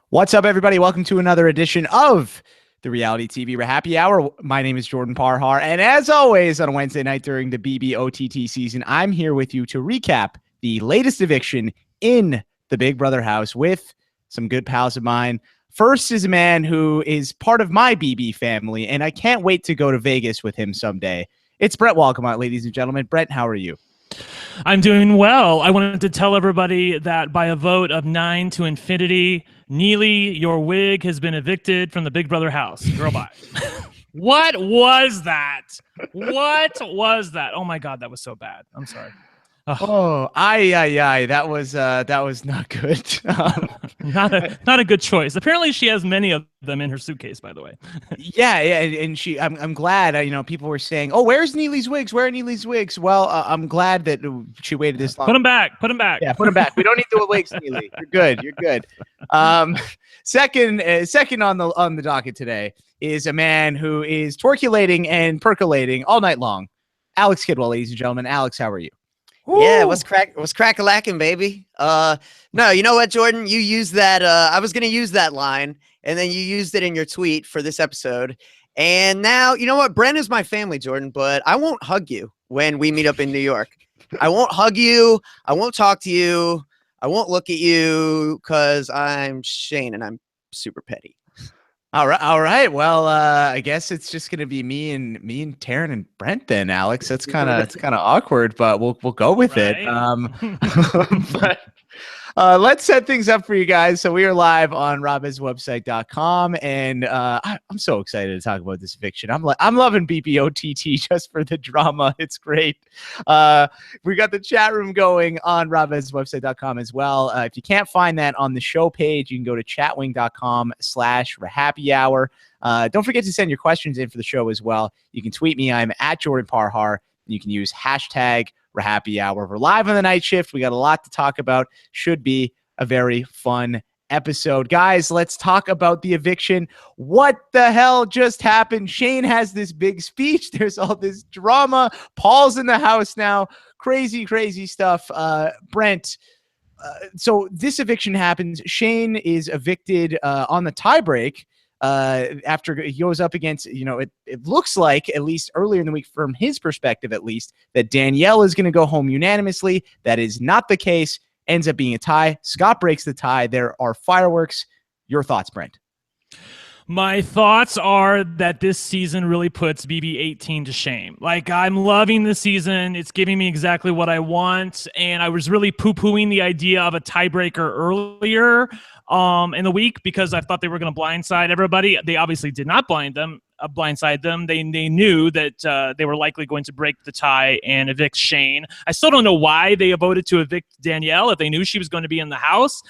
What's up, everybody? Welcome to another edition of the Reality TV RHAPpy Hour. My name is Jordan Parhar, and as always, on a Wednesday night during the BBOTT season, I'm here with you to recap the latest eviction in the Big Brother house with some good pals of mine. First is a man who is part of my BB family, and I can't wait to go to Vegas with him someday. It's Brent Wolgamott, ladies and gentlemen. Brent, how are you? I'm doing well. I wanted to tell everybody that by a vote of 9 to infinity, Neely, your wig has been evicted from the Big Brother house. Girl, bye. What was that? What was that? Oh my God, that was so bad. I'm sorry. That was not good. Not a good choice. Apparently, she has many of them in her suitcase, by the way. yeah, and I'm glad. People were saying, "Oh, where's Neely's wigs? Where are Neely's wigs?" Well, I'm glad that she waited this long. Put them back. Put them back. Yeah, put them back. We don't need the wigs, Neely. You're good. You're good. Second on the docket today is a man who is twerculating and percolating all night long. Alex Kidwell, ladies and gentlemen. Alex, how are you? Yeah, what's crack-a-lacking, baby? No, you know what, Jordan? You used that. I was gonna use that line, and then you used it in your tweet for this episode. And now, you know what? Brent is my family, Jordan, but I won't hug you when we meet up in New York. I won't hug you. I won't talk to you. I won't look at you because I'm Shane and I'm super petty. All right. Well, I guess it's just gonna be me and Taryn and Brent then, Alex. That's kind of awkward, but we'll go with it. But let's set things up for you guys. So we are live on robhaswebsite.com, and I'm so excited to talk about this eviction. I'm loving BBOTT just for the drama. It's great. We got the chat room going on robhaswebsite.com as well. If you can't find that on the show page, you can go to chatwing.com/RHAPpy Hour. Don't forget to send your questions in for the show as well. You can tweet me. I'm at Jordan Parhar. You can use hashtag RHAPpy Hour. We're live on the night shift. We got a lot to talk about. Should be a very fun episode. Guys, let's talk about the eviction. What the hell just happened? Shane has this big speech. There's all this drama. Paul's in the house now. Crazy stuff. Brent, so this eviction happens. Shane is evicted on the tiebreak. After he goes up against, it looks like, at least earlier in the week, from his perspective at least, that Danielle is going to go home unanimously. That is not the case. Ends up being a tie. Scott breaks the tie. There are fireworks. Your thoughts, Brent? My thoughts are that this season really puts BB18 to shame. Like, I'm loving the season. It's giving me exactly what I want. And I was really poo-pooing the idea of a tiebreaker earlier in the week because I thought they were going to blindside everybody. They obviously did not blindside them. They knew that they were likely going to break the tie and evict Shane. I still don't know why they voted to evict Danielle if they knew she was going to be in the house.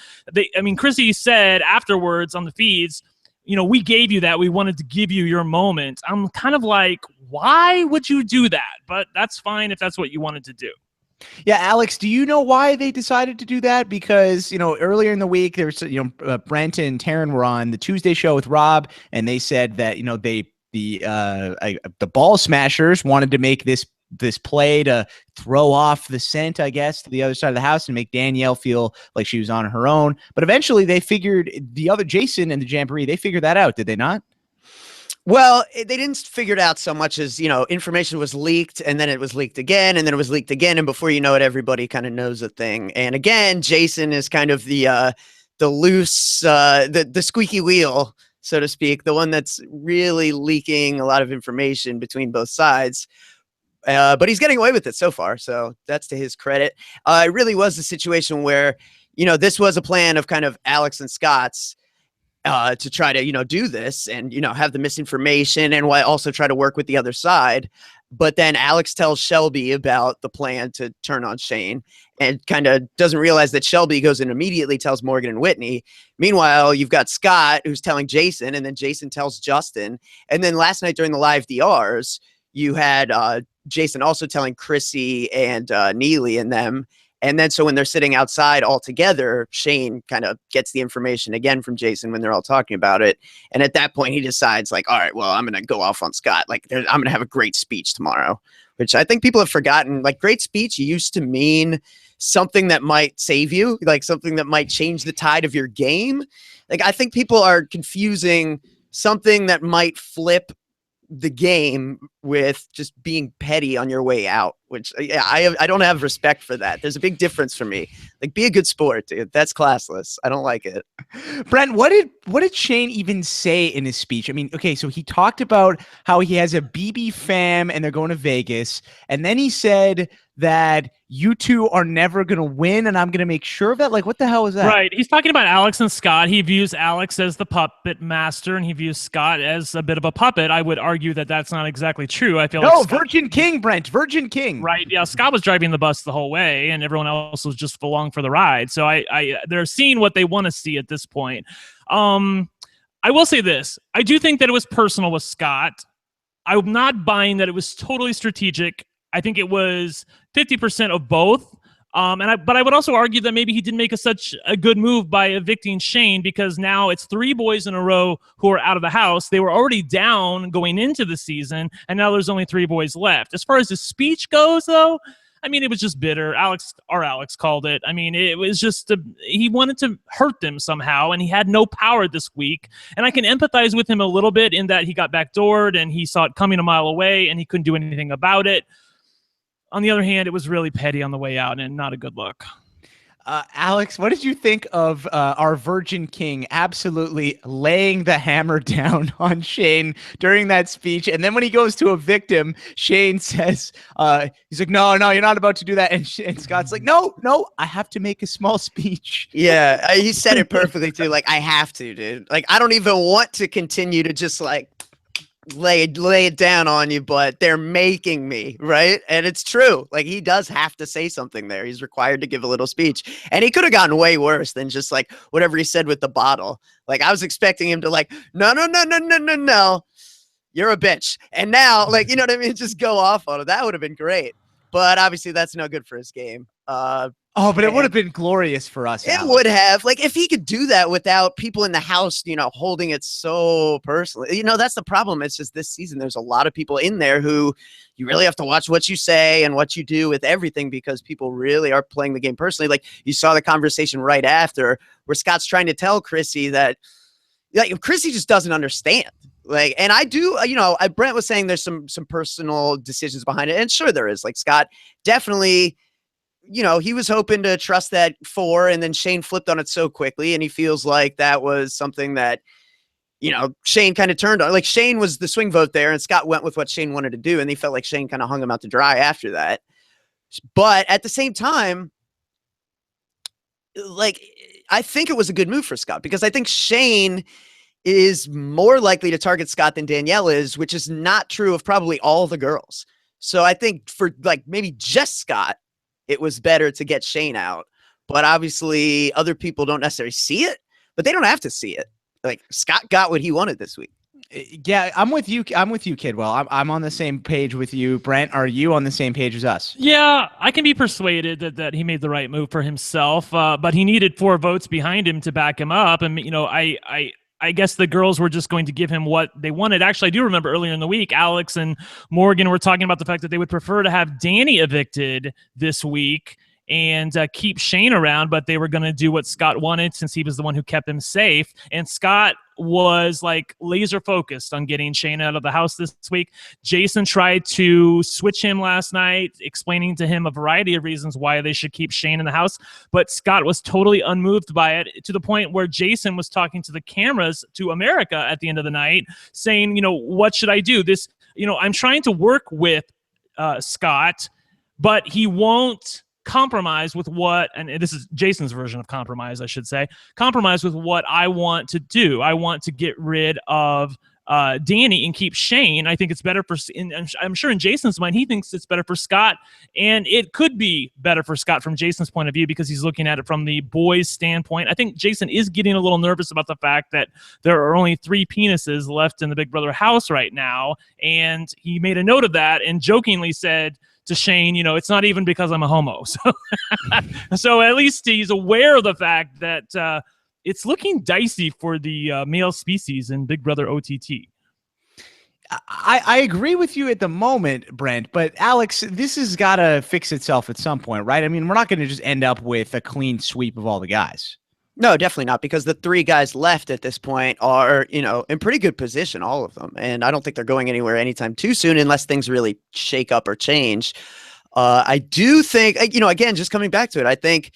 Chrissy said afterwards on the feeds, we gave you that. We wanted to give you your moment. I'm kind of like, why would you do that? But that's fine if that's what you wanted to do. Yeah, Alex, do you know why they decided to do that? Because, earlier in the week, there was, Brent and Taryn were on the Tuesday show with Rob, and they said that, the ball smashers wanted to make this play to throw off the scent, I guess, to the other side of the house and make Danielle feel like she was on her own. But eventually they figured, the other Jason and the Jamboree, they figured that out, did they not? Well, they didn't figure it out so much as, information was leaked, and then it was leaked again, and then it was leaked again, and before you know it, everybody kind of knows a thing. And again, Jason is kind of the loose, the squeaky wheel, so to speak, the one that's really leaking a lot of information between both sides. But he's getting away with it so far, so that's to his credit. It really was a situation where, this was a plan of kind of Alex and Scott's to try to, do this and, have the misinformation and also try to work with the other side. But then Alex tells Shelby about the plan to turn on Shane and kind of doesn't realize that Shelby goes and immediately tells Morgan and Whitney. Meanwhile, you've got Scott who's telling Jason, and then Jason tells Justin. And then last night during the live DRs, you had Jason also telling Chrissy and Neely and them. And then so when they're sitting outside all together, Shane kind of gets the information again from Jason when they're all talking about it. And at that point, he decides like, all right, well, I'm going to go off on Scott. Like, I'm going to have a great speech tomorrow, which I think people have forgotten. Like, great speech used to mean something that might save you, like something that might change the tide of your game. Like, I think people are confusing something that might flip the game with just being petty on your way out, which I don't have respect for that. There's a big difference for me. Like, be a good sport, dude. That's classless. I don't like it. Brent, what did Shane even say in his speech? I mean, okay, so he talked about how he has a BB fam and they're going to Vegas, and then he said that you two are never going to win, and I'm going to make sure of that. Like, what the hell is that? Right. He's talking about Alex and Scott. He views Alex as the puppet master, and he views Scott as a bit of a puppet. I would argue that that's not exactly true. I feel like Virgin King, Brent, Virgin King. Right. Yeah. Scott was driving the bus the whole way, and everyone else was just along for the ride. So they're seeing what they want to see at this point. I will say this. I do think that it was personal with Scott. I'm not buying that it was totally strategic. I think it was 50% of both. But I would also argue that maybe he didn't make such a good move by evicting Shane, because now it's 3 boys in a row who are out of the house. They were already down going into the season, and now there's only 3 boys left. As far as his speech goes, though, I mean, it was just bitter. Alex called it. I mean, it was just he wanted to hurt them somehow, and he had no power this week. And I can empathize with him a little bit in that he got backdoored and he saw it coming a mile away and he couldn't do anything about it. On the other hand, it was really petty on the way out and not a good look. Alex, what did you think of our Virgin King absolutely laying the hammer down on Shane during that speech? And then when he goes to evict him, Shane says, he's like, no, you're not about to do that. And Scott's like, no, I have to make a small speech. Yeah, he said it perfectly too. Like, I have to, dude. Like, I don't even want to continue to just like lay it down on you, but they're making me, right? And it's true. Like, he does have to say something there. He's required to give a little speech, and he could have gotten way worse than just like whatever he said with the bottle. Like, I was expecting him to like, no, you're a bitch. And now, like, you know what I mean? Just go off on it. That would have been great. But obviously that's no good for his game. But it would have been glorious for us. It would have. Like, if he could do that without people in the house, you know, holding it so personally. You know, that's the problem. It's just this season, there's a lot of people in there who you really have to watch what you say and what you do with everything, because people really are playing the game personally. Like, you saw the conversation right after where Scott's trying to tell Chrissy that, like, Chrissy just doesn't understand. Like, and I do, you know, Brent was saying there's some personal decisions behind it. And sure there is. Like, Scott definitely, you know, he was hoping to trust that 4, and then Shane flipped on it so quickly. And he feels like that was something that, you know, Shane kind of turned on. Like, Shane was the swing vote there, and Scott went with what Shane wanted to do. And he felt like Shane kind of hung him out to dry after that. But at the same time, like, I think it was a good move for Scott, because I think Shane is more likely to target Scott than Danielle is, which is not true of probably all the girls. So I think for like maybe just Scott, it was better to get Shane out. But obviously other people don't necessarily see it, but they don't have to see it. Like, Scott got what he wanted this week. Yeah, I'm with you, Kidwell. I'm on the same page with you. Brent, are you on the same page as us? Yeah, I can be persuaded that he made the right move for himself, but he needed 4 votes behind him to back him up. And, you know, I guess the girls were just going to give him what they wanted. Actually, I do remember earlier in the week, Alex and Morgan were talking about the fact that they would prefer to have Danny evicted this week and keep Shane around, but they were going to do what Scott wanted since he was the one who kept him safe. And Scott was like laser focused on getting Shane out of the house this week. Jason tried to switch him last night, explaining to him a variety of reasons why they should keep Shane in the house, but Scott was totally unmoved by it, to the point where Jason was talking to the cameras, to America at the end of the night, saying, you know, what should I do? This, you know, I'm trying to work with Scott, but he won't compromise with what, and this is Jason's version of compromise, I should say, compromise with what I want to do. I want to get rid of Danny and keep Shane. I think it's better for, I'm sure in Jason's mind, he thinks it's better for Scott, and it could be better for Scott from Jason's point of view, because he's looking at it from the boys' standpoint. I think Jason is getting a little nervous about the fact that there are only 3 penises left in the Big Brother house right now, and he made a note of that and jokingly said to Shane, you know, it's not even because I'm a homo. So at least he's aware of the fact that it's looking dicey for the male species in Big Brother OTT. I agree with you at the moment, Brent, but Alex, this has got to fix itself at some point, right? I mean, we're not going to just end up with a clean sweep of all the guys. No, definitely not, because the 3 guys left at this point are, in pretty good position, all of them. And I don't think they're going anywhere anytime too soon unless things really shake up or change. I do think, again, just coming back to it, I think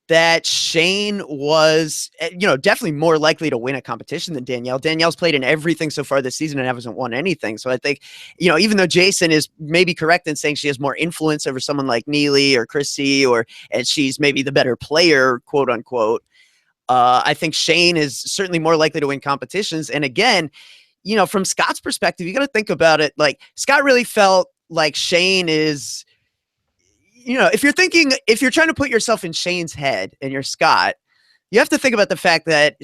that Shane was, definitely more likely to win a competition than Danielle. Danielle's played in everything so far this season and hasn't won anything. So I think, even though Jason is maybe correct in saying she has more influence over someone like Neely or Chrissy, and she's maybe the better player, quote unquote, I think Shane is certainly more likely to win competitions. And again, from Scott's perspective, you got to think about it. Like, Scott really felt like Shane is, if you're trying to put yourself in Shane's head and you're Scott, you have to think about the fact that,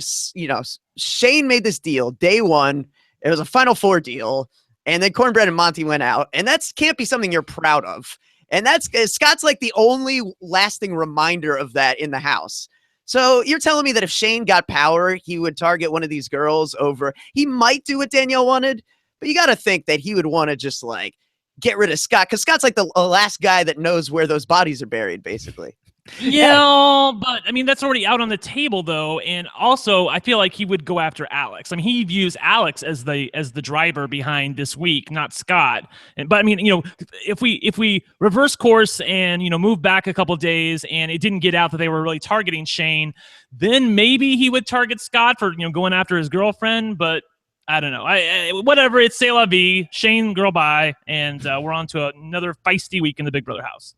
Shane made this deal day one. It was a Final Four deal. And then Cornbread and Monty went out. And that's can't be something you're proud of. And Scott's like the only lasting reminder of that in the house. So you're telling me that if Shane got power, he would target one of these girls over, he might do what Danielle wanted, but you got to think that he would want to just like get rid of Scott, because Scott's like the last guy that knows where those bodies are buried, basically. Yeah, but I mean, that's already out on the table, though. And also, I feel like he would go after Alex. I mean, he views Alex as the driver behind this week, not Scott. But I mean, if we reverse course and move back a couple of days, and it didn't get out that they were really targeting Shane, then maybe he would target Scott for going after his girlfriend. But I don't know. Whatever. It's c'est la vie. Shane, girl, bye, and we're on to another feisty week in the Big Brother house.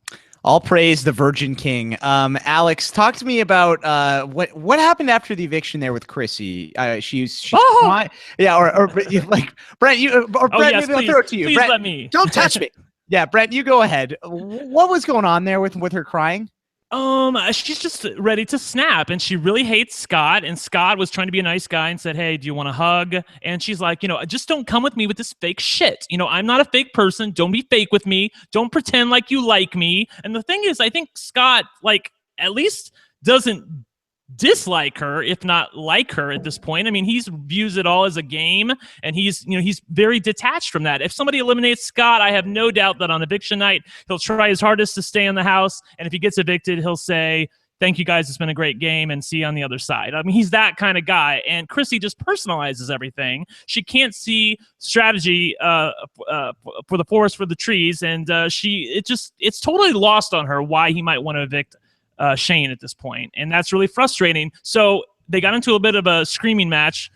All praise the Virgin King. Alex, talk to me about what happened after the eviction there with Chrissy. She's yeah, or like Brent, Brent, yes, maybe I'll throw it to you. Please Brent, let me. Don't touch me. Yeah, Brent, you go ahead. What was going on there with her crying? She's just ready to snap, and she really hates Scott, and Scott was trying to be a nice guy and said, hey, do you want a hug? And she's like, just don't come with me with this fake shit. I'm not a fake person. Don't be fake with me. Don't pretend like you like me. And the thing is, I think Scott, at least doesn't dislike her, if not like her at this point. I mean, he views it all as a game, and he's very detached from that. If somebody eliminates Scott, I have no doubt that on eviction night, he'll try his hardest to stay in the house. And if he gets evicted, he'll say, thank you guys, it's been a great game, and see you on the other side. I mean, he's that kind of guy. And Chrissy just personalizes everything. She can't see strategy for the forest for the trees, and it's totally lost on her why he might want to evict Shane at this point, and that's really frustrating. So they got into a bit of a screaming match.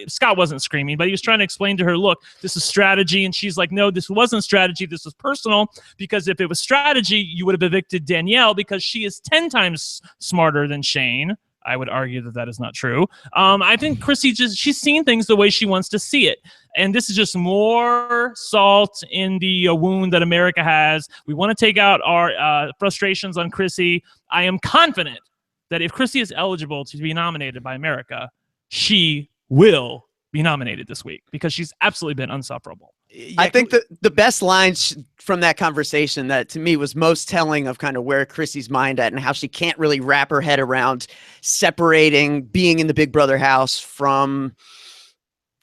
Scott wasn't screaming, but he was trying to explain to her, look, this is strategy. And she's like, no, this wasn't strategy. This was personal, because if it was strategy, you would have evicted Danielle, because she is 10 times smarter than Shane. I would argue that is not true. I think Chrissy she's seen things the way she wants to see it. And this is just more salt in the wound that America has. We want to take out our frustrations on Chrissy. I am confident that if Chrissy is eligible to be nominated by America, she will be nominated this week, because she's absolutely been insufferable. I think the best line from that conversation that to me was most telling of kind of where Chrissy's mind at and how she can't really wrap her head around separating being in the Big Brother house from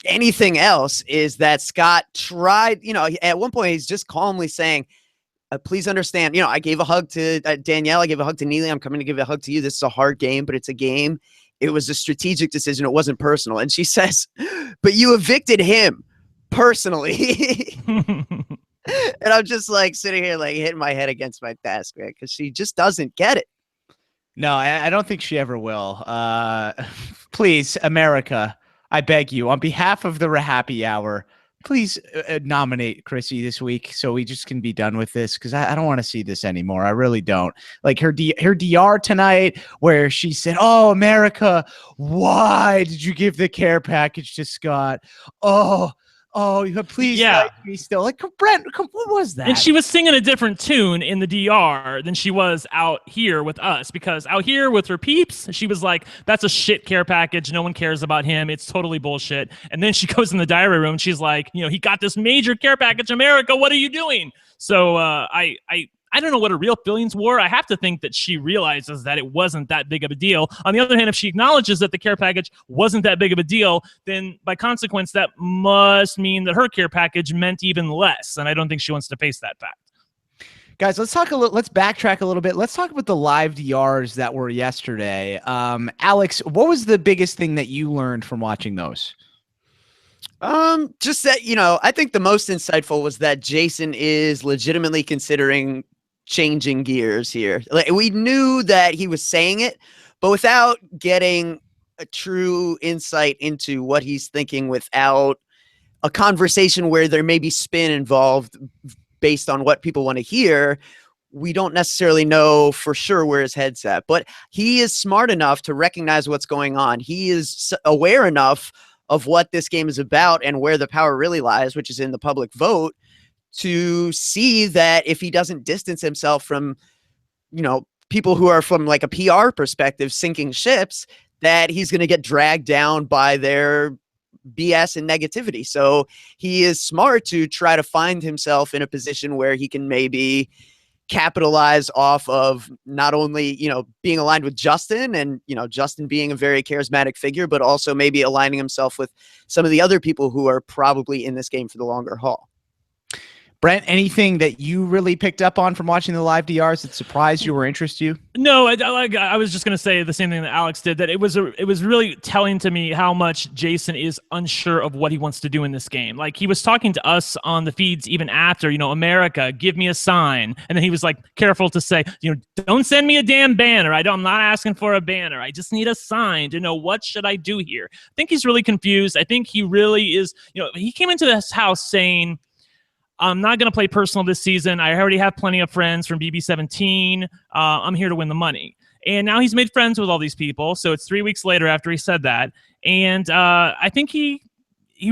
anything else is that Scott tried, at one point he's just calmly saying, please understand, I gave a hug to Danielle. I gave a hug to Neely. I'm coming to give a hug to you. This is a hard game, but it's a game. It was a strategic decision. It wasn't personal. And she says, but you evicted him personally. And I'm just like sitting here, like hitting my head against my desk, man, because she just doesn't get it. No, I don't think she ever will. Please, America, I beg you, on behalf of the RHAPpy Hour, please nominate Chrissy this week so we just can be done with this, because I don't want to see this anymore. I really don't. Like her DR tonight where she said, oh, America, why did you give the care package to Scott? Oh, please like me still. Like, Brent, what was that? And she was singing a different tune in the DR than she was out here with us, because out here with her peeps, she was like, that's a shit care package. No one cares about him. It's totally bullshit. And then she goes in the diary room. She's like, he got this major care package, America. What are you doing? So I I don't know what her real feelings were. I have to think that she realizes that it wasn't that big of a deal. On the other hand, if she acknowledges that the care package wasn't that big of a deal, then by consequence, that must mean that her care package meant even less. And I don't think she wants to face that fact. Guys, let's backtrack a little bit. Let's talk about the live DRs that were yesterday. Alex, what was the biggest thing that you learned from watching those? Just that, I think the most insightful was that Jason is legitimately considering changing gears here. Like, we knew that he was saying it, but without getting a true insight into what he's thinking, without a conversation where there may be spin involved based on what people want to hear, we don't necessarily know for sure where his head's at. But he is smart enough to recognize what's going on. He is aware enough of what this game is about and where the power really lies, which is in the public vote, to see that if he doesn't distance himself from, people who are from like a PR perspective sinking ships, that he's going to get dragged down by their BS and negativity. So he is smart to try to find himself in a position where he can maybe capitalize off of not only, being aligned with Justin and, Justin being a very charismatic figure, but also maybe aligning himself with some of the other people who are probably in this game for the longer haul. Brent, anything that you really picked up on from watching the live DRs that surprised you or interested you? No, I was just going to say the same thing that Alex did, that it was really telling to me how much Jason is unsure of what he wants to do in this game. Like, he was talking to us on the feeds even after, America, give me a sign. And then he was like, careful to say, don't send me a damn banner. I'm not asking for a banner. I just need a sign to know what should I do here. I think he's really confused. I think he really is, he came into this house saying, I'm not going to play personal this season. I already have plenty of friends from BB17. I'm here to win the money. And now he's made friends with all these people. So it's 3 weeks later after he said that. And I think he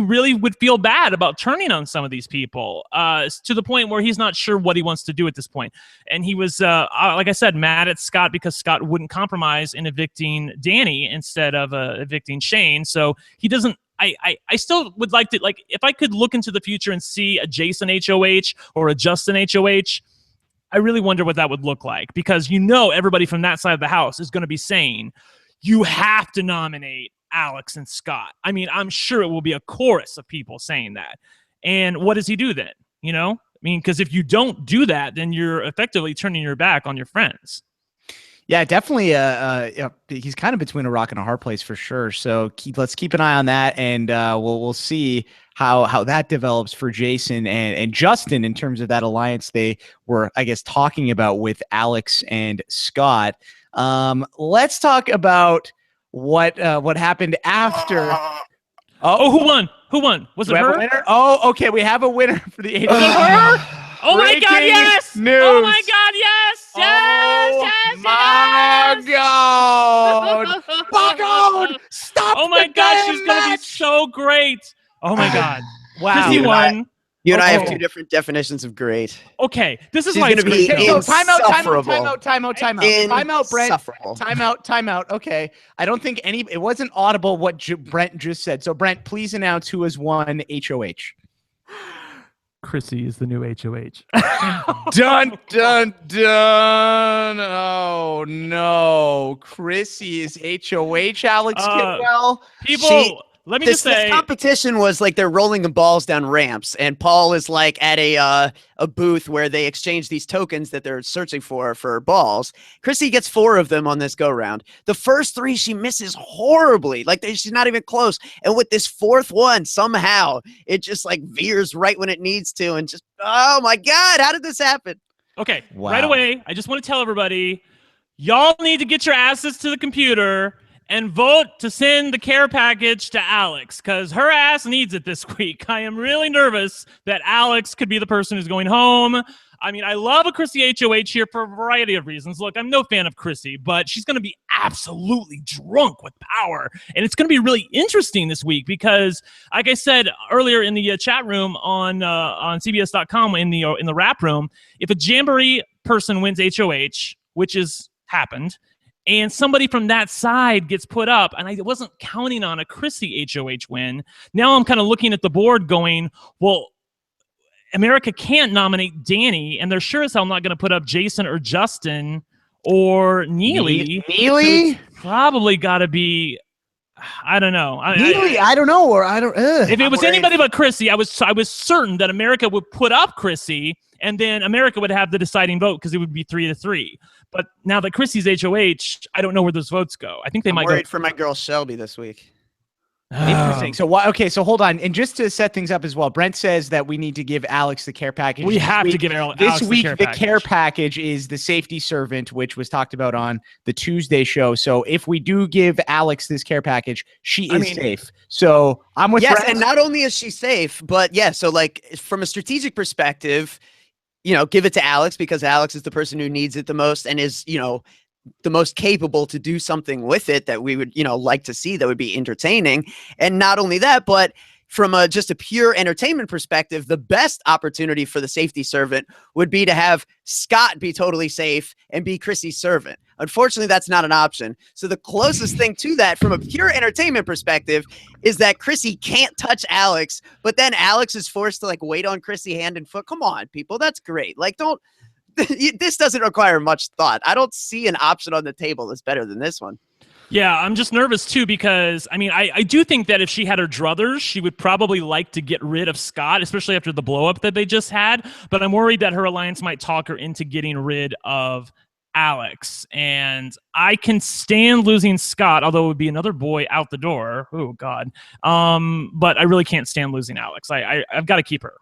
really would feel bad about turning on some of these people to the point where he's not sure what he wants to do at this point. And he was, like I said, mad at Scott because Scott wouldn't compromise in evicting Danny instead of evicting Shane. So he doesn't. I still would like to, if I could look into the future and see a Jason HOH or a Justin HOH, I really wonder what that would look like, because everybody from that side of the house is going to be saying, you have to nominate Alex and Scott. I mean, I'm sure it will be a chorus of people saying that. And what does he do then? Because if you don't do that, then you're effectively turning your back on your friends. Yeah, definitely. He's kind of between a rock and a hard place for sure. So let's keep an eye on that, and we'll see how that develops for Jason and Justin in terms of that alliance they were, I guess, talking about with Alex and Scott. Let's talk about what happened after. Who won? Who won? Was it her? Winner? Oh, okay. We have a winner for the 8. Oh my God, yes! News. Oh my God, yes! Yes! My God! Fuck! Stop! Oh my God, she's gonna be so great! Oh my God! Wow! He won. You and I have two different definitions of great. Okay, this is She's why it's gonna be great. Time out, insufferable. Brent. Insufferable. Time out. Okay. I don't think it wasn't audible what Brent just said. So, Brent, please announce who has won HOH. Chrissy is the new HOH. Dun, dun, dun. Oh, no. Chrissy is HOH, Alex Kidwell. Let me just say, this competition was like they're rolling the balls down ramps, and Paul is like at a booth where they exchange these tokens that they're searching for balls. Chrissy gets 4 of them on this go round. The first 3 she misses horribly, like she's not even close. And with this 4th one, somehow it just like veers right when it needs to, and just, oh my God, how did this happen? Okay, wow. Right away, I just want to tell everybody, y'all need to get your asses to the computer and vote to send the care package to Alex, because her ass needs it this week. I am really nervous that Alex could be the person who's going home. I mean, I love a Chrissy HOH here for a variety of reasons. Look, I'm no fan of Chrissy, but she's going to be absolutely drunk with power. And it's going to be really interesting this week because, like I said earlier in the chat room on CBS.com in the rap room, if a Jamboree person wins HOH, which has happened, and somebody from that side gets put up, and I wasn't counting on a Chrissy HOH win. Now I'm kind of looking at the board going, well, America can't nominate Danny, and they're sure as hell not going to put up Jason or Justin or Neely. Neely? So probably got to be, I don't know. Neely, I don't know, or I don't. If it was anybody but Chrissy, I was certain that America would put up Chrissy, and then America would have the deciding vote because it would be 3-3. But now that Chrissy's HOH, I don't know where those votes go. I think they might worried go for my girl Shelby this week. Interesting. So okay, so hold on. And just to set things up as well, Brent says that we need to give Alex the care package. We have to give Alex this week. The care package is the safety servant, which was talked about on the Tuesday show. So if we do give Alex this care package, she is safe. So I'm with Yes, Brent. and not only is she safe, but yeah, so like from a strategic perspective, you know, give it to Alex because Alex is the person who needs it the most and is, you know, the most capable to do something with it that we would, you know, like to see that would be entertaining. And not only that, but from just a pure entertainment perspective, the best opportunity for the safety servant would be to have Scott be totally safe and be Chrissy's servant. Unfortunately, that's not an option. So the closest thing to that from a pure entertainment perspective is that Chrissy can't touch Alex, but then Alex is forced to like wait on Chrissy hand and foot. Come on, people. That's great. Like, this doesn't require much thought. I don't see an option on the table that's better than this one. Yeah, I'm just nervous too because, I mean, I do think that if she had her druthers, she would probably like to get rid of Scott, especially after the blow-up that they just had. But I'm worried that her alliance might talk her into getting rid of Alex. And I can stand losing Scott, although it would be another boy out the door. Oh, God. But I really can't stand losing Alex. I've got to keep her.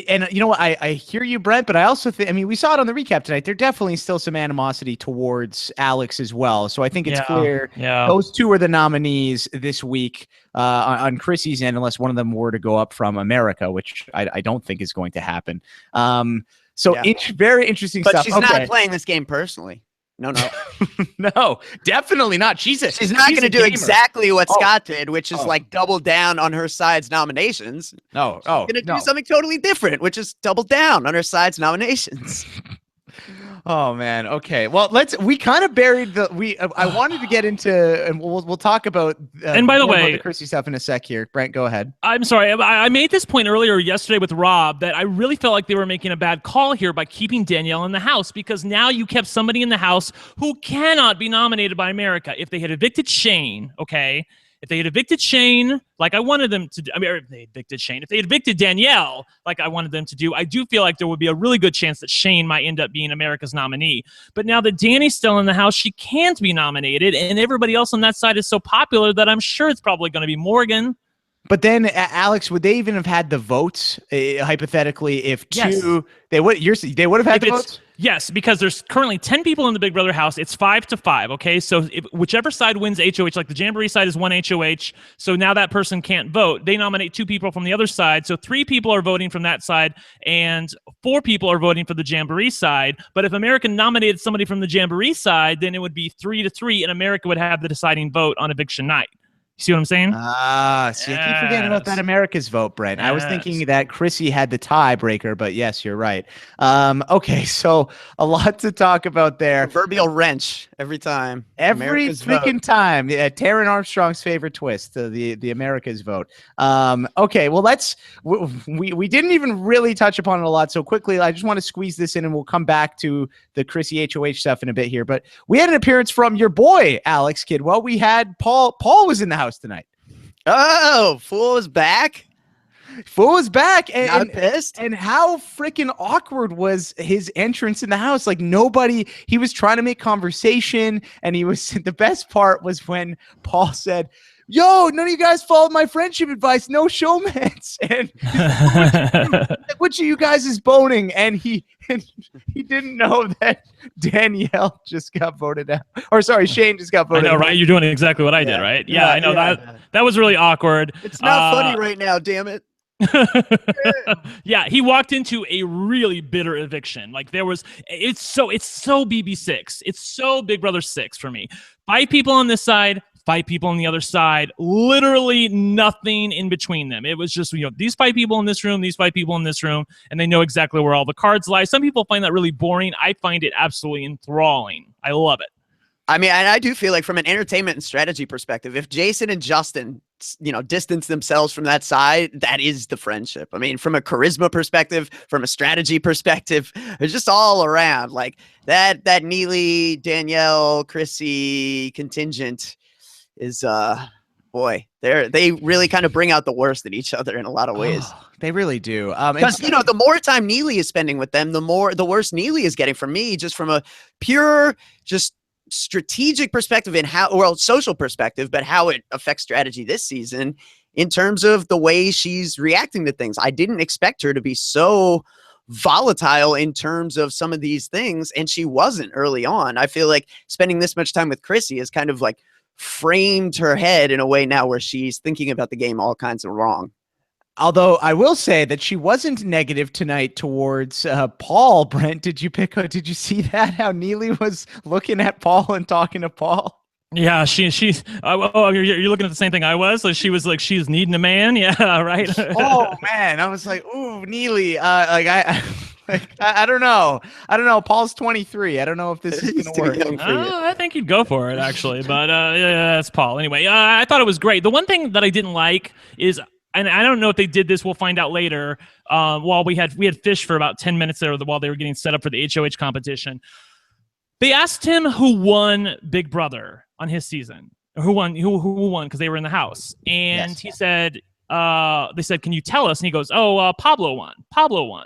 And you know what? I hear you, Brent, but I also think, I mean, we saw it on the recap tonight. There definitely still some animosity towards Alex as well. So I think it's clear those two are the nominees this week on Chrissy's end, unless one of them were to go up from America, which I don't think is going to happen. Very interesting stuff. But she's not playing this game personally. No. No, definitely not. She's not going to do exactly what Scott did, which is like double down on her side's nominations. She's going to do something totally different, which is double down on her side's nominations. Oh man. Okay. Well, we kind of buried I wanted to get into, and we'll talk about. And by the way, the Chrissy stuff in a sec here. Brent, go ahead. I'm sorry. I made this point earlier yesterday with Rob that I really felt like they were making a bad call here by keeping Danielle in the house because now you kept somebody in the house who cannot be nominated by America. If they had evicted Shane, okay. If they had evicted Shane, like I wanted them to do, if they evicted Shane, if they had evicted Danielle, like I wanted them to do, I do feel like there would be a really good chance that Shane might end up being America's nominee. But now that Danny's still in the house, she can't be nominated, and everybody else on that side is so popular that I'm sure it's probably going to be Morgan. But then, Alex, would they even have had the votes, hypothetically, if they would have had the votes? Yes, because there's currently 10 people in the Big Brother house. It's 5-5, okay? So whichever side wins HOH, like the Jamboree side is 1 HOH, so now that person can't vote. They nominate 2 people from the other side, so 3 people are voting from that side, and 4 people are voting for the Jamboree side. But if America nominated somebody from the Jamboree side, then it would be 3-3, and America would have the deciding vote on eviction night. You see what I'm saying? I keep forgetting about that America's vote, Brent. I was thinking that Chrissy had the tiebreaker, but yes, you're right. Okay, so a lot to talk about there. Proverbial wrench every time. Every America's freaking vote. time. Taryn Armstrong's favorite twist, the America's vote. Okay, well, we didn't even really touch upon it a lot, so quickly, I just want to squeeze this in, and we'll come back to the Chrissy HOH stuff in a bit here. But we had an appearance from your boy, Alex Kidwell. We had Paul. Paul was in the house tonight. Oh, Fool is back. Fool is back. And Not pissed. And how freaking awkward was his entrance in the house? Like he was trying to make conversation, and the best part was when Paul said, "Yo, none of you guys followed my friendship advice. No showmans." And which of you guys is boning? And he didn't know that Danielle just got voted out. Or sorry, Shane just got voted out. I know, right? You're doing exactly what I did, right? Yeah, I know that was really awkward. It's not funny right now, damn it. Yeah, he walked into a really bitter eviction. Like it's so BB6. It's so Big Brother 6 for me. 5 people on this side, 5 people on the other side, literally nothing in between them. It was just, these 5 people in this room, these 5 people in this room, and they know exactly where all the cards lie. Some people find that really boring. I find it absolutely enthralling. I love it. I mean, and I do feel like from an entertainment and strategy perspective, if Jason and Justin distance themselves from that side, that is the friendship. I mean, from a charisma perspective, from a strategy perspective, it's just all around like that Neely, Danielle, Chrissy contingent is, boy, they really kind of bring out the worst in each other in a lot of ways. Oh, they really do. Because the more time Neely is spending with them, the worse Neely is getting from me, just from a pure, just strategic perspective and social perspective, but how it affects strategy this season in terms of the way she's reacting to things. I didn't expect her to be so volatile in terms of some of these things, and she wasn't early on. I feel like spending this much time with Chrissy has kind of like framed her head in a way now where she's thinking about the game all kinds of wrong. Although I will say that she wasn't negative tonight towards Paul. Brent, did you see that? How Neely was looking at Paul and talking to Paul? Yeah, she's. Oh, you're looking at the same thing I was. So she was like, she's needing a man. Yeah, right. Oh man, I was like, ooh, Neely. I don't know. Paul's 23. I don't know if this is gonna work. I think he'd go for it actually, but yeah, that's Paul. Anyway, I thought it was great. The one thing that I didn't like is, and I don't know if they did this, we'll find out later. While we had Fish for about 10 minutes there while they were getting set up for the HOH competition. They asked him who won Big Brother on his season, or who won because they were in the house, and yes. He said, they said, "Can you tell us?" And he goes, "Oh, Pablo won.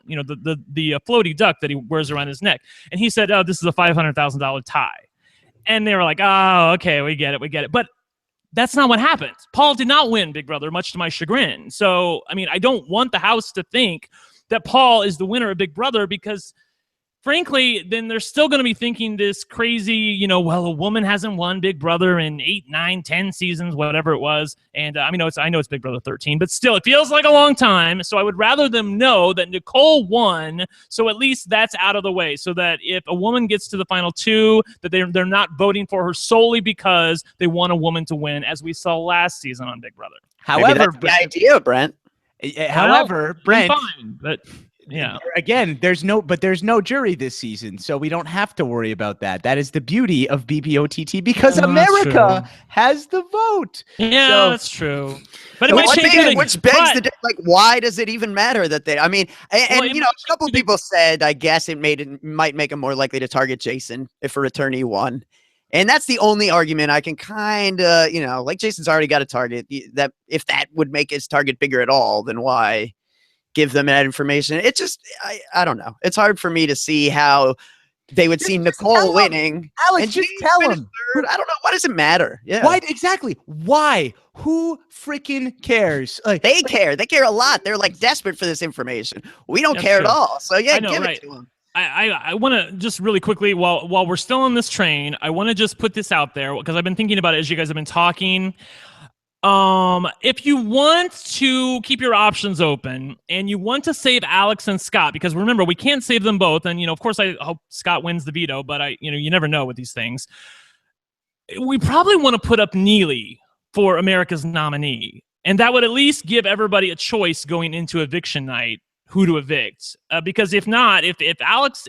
You know, the floaty duck that he wears around his neck." And he said, "Oh, this is a $500,000 tie." And they were like, "Oh, okay, we get it." But that's not what happened. Paul did not win Big Brother, much to my chagrin. So, I mean, I don't want the house to think that Paul is the winner of Big Brother, because frankly, then they're still going to be thinking this crazy, well, a woman hasn't won Big Brother in 8, 9, 10 seasons, whatever it was. And I know it's Big Brother 13, but still, it feels like a long time. So I would rather them know that Nicole won, so at least that's out of the way, so that if a woman gets to the final 2, that they're not voting for her solely because they want a woman to win, as we saw last season on Big Brother. However, that's the idea, Brent. However, Brent, fine, but yeah. Again, there's no jury this season, so we don't have to worry about that. That is the beauty of BBOTT, because America has the vote. Yeah, so, that's true. But it might change which begs the why does it even matter that they? I mean, and a couple of people said, I guess it might make them more likely to target Jason if a returnee won. And that's the only argument I can kind of, like Jason's already got a target. That if that would make his target bigger at all, then why give them that information? It just, I don't know. It's hard for me to see how they would see Nicole winning. Alex, just tell him. I don't know. Why does it matter? Yeah. Why exactly? Why? Who freaking cares? Like, they care. They care a lot. They're like desperate for this information. We don't care at all. So yeah, give it to them. I want to just really quickly, while we're still on this train, I want to just put this out there, because I've been thinking about it as you guys have been talking. If you want to keep your options open and you want to save Alex and Scott, because remember, we can't save them both. And, of course, I hope Scott wins the veto, but you never know with these things. We probably want to put up Neely for America's nominee. And that would at least give everybody a choice going into eviction night, who to evict. Because if not, if the Alex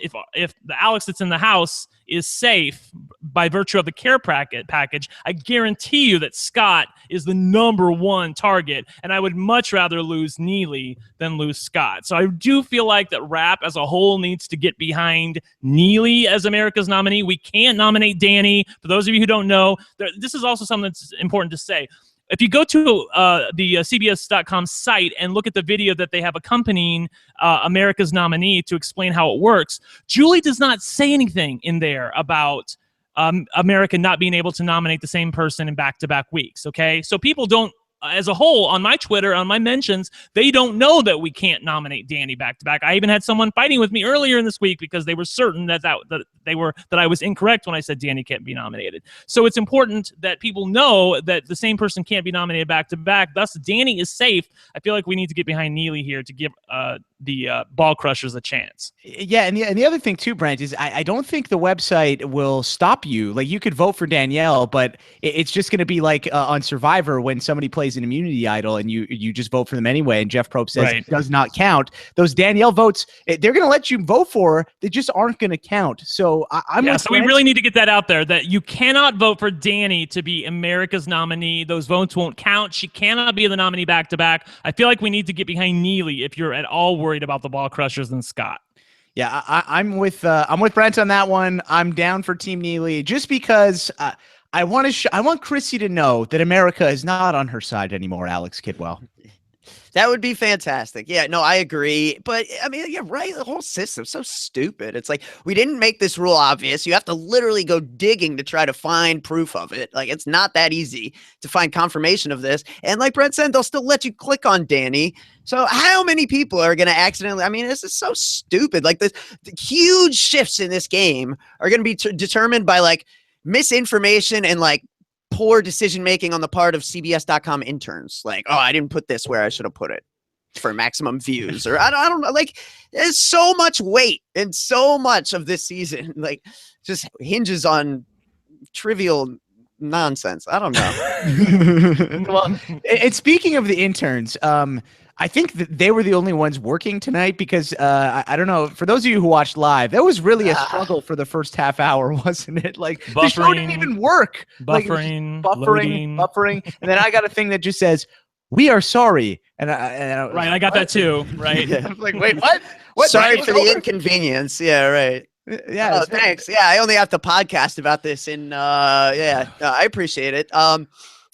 that's in the house is safe by virtue of the care package, I guarantee you that Scott is the #1 target, and I would much rather lose Neely than lose Scott. So I do feel like that RHAP as a whole needs to get behind Neely as America's nominee. We can't nominate Danny. For those of you who don't know, this is also something that's important to say. If you go to the CBS.com site and look at the video that they have accompanying America's nominee to explain how it works, Julie does not say anything in there about America not being able to nominate the same person in back-to-back weeks, okay? So people don't, as a whole, on my Twitter, on my mentions, they don't know that we can't nominate Danny back-to-back. I even had someone fighting with me earlier in this week because they were certain that I was incorrect when I said Danny can't be nominated. So it's important that people know that the same person can't be nominated back-to-back. Thus, Danny is safe. I feel like we need to get behind Neely here to give ball crushers a chance. Yeah, and the other thing too, Brent, is I don't think the website will stop you. Like, you could vote for Danielle, but it's just going to be like on Survivor when somebody plays an immunity idol and you just vote for them anyway. And Jeff Probst says it does not count. Those Danielle votes, they're going to let you vote for her. They just aren't going to count. So so we really need to get that out there, that you cannot vote for Danny to be America's nominee. Those votes won't count. She cannot be the nominee back to back. I feel like we need to get behind Neely if you're at all worried about the ball crushers and Scott. Yeah, I'm with Brent on that one. I'm down for Team Neely just because I want Chrissy to know that America is not on her side anymore, Alex Kidwell. That would be fantastic. Yeah, no, I agree. But I mean, yeah, right. The whole system's so stupid. It's like, we didn't make this rule obvious. You have to literally go digging to try to find proof of it. Like, it's not that easy to find confirmation of this. And like Brent said, they'll still let you click on Danny. So how many people are going to accidentally, I mean, this is so stupid. Like, the huge shifts in this game are going to be determined by like misinformation and like poor decision making on the part of CBS.com interns. Like, oh, I didn't put this where I should have put it for maximum views, or I don't know. Like, there's so much weight and so much of this season like just hinges on trivial nonsense. I don't know. Well, and speaking of the interns, I think that they were the only ones working tonight because I don't know. For those of you who watched live, that was really a struggle for the first half hour, wasn't it? Like, the show didn't even work. Buffering, buffering, and then I got a thing that just says, "We are sorry," and I got that too. Right? Yeah. I was like, "Wait, what? What? Sorry for the inconvenience." Yeah, right. Yeah. Oh, thanks. Yeah, I only have to podcast about this, and I appreciate it.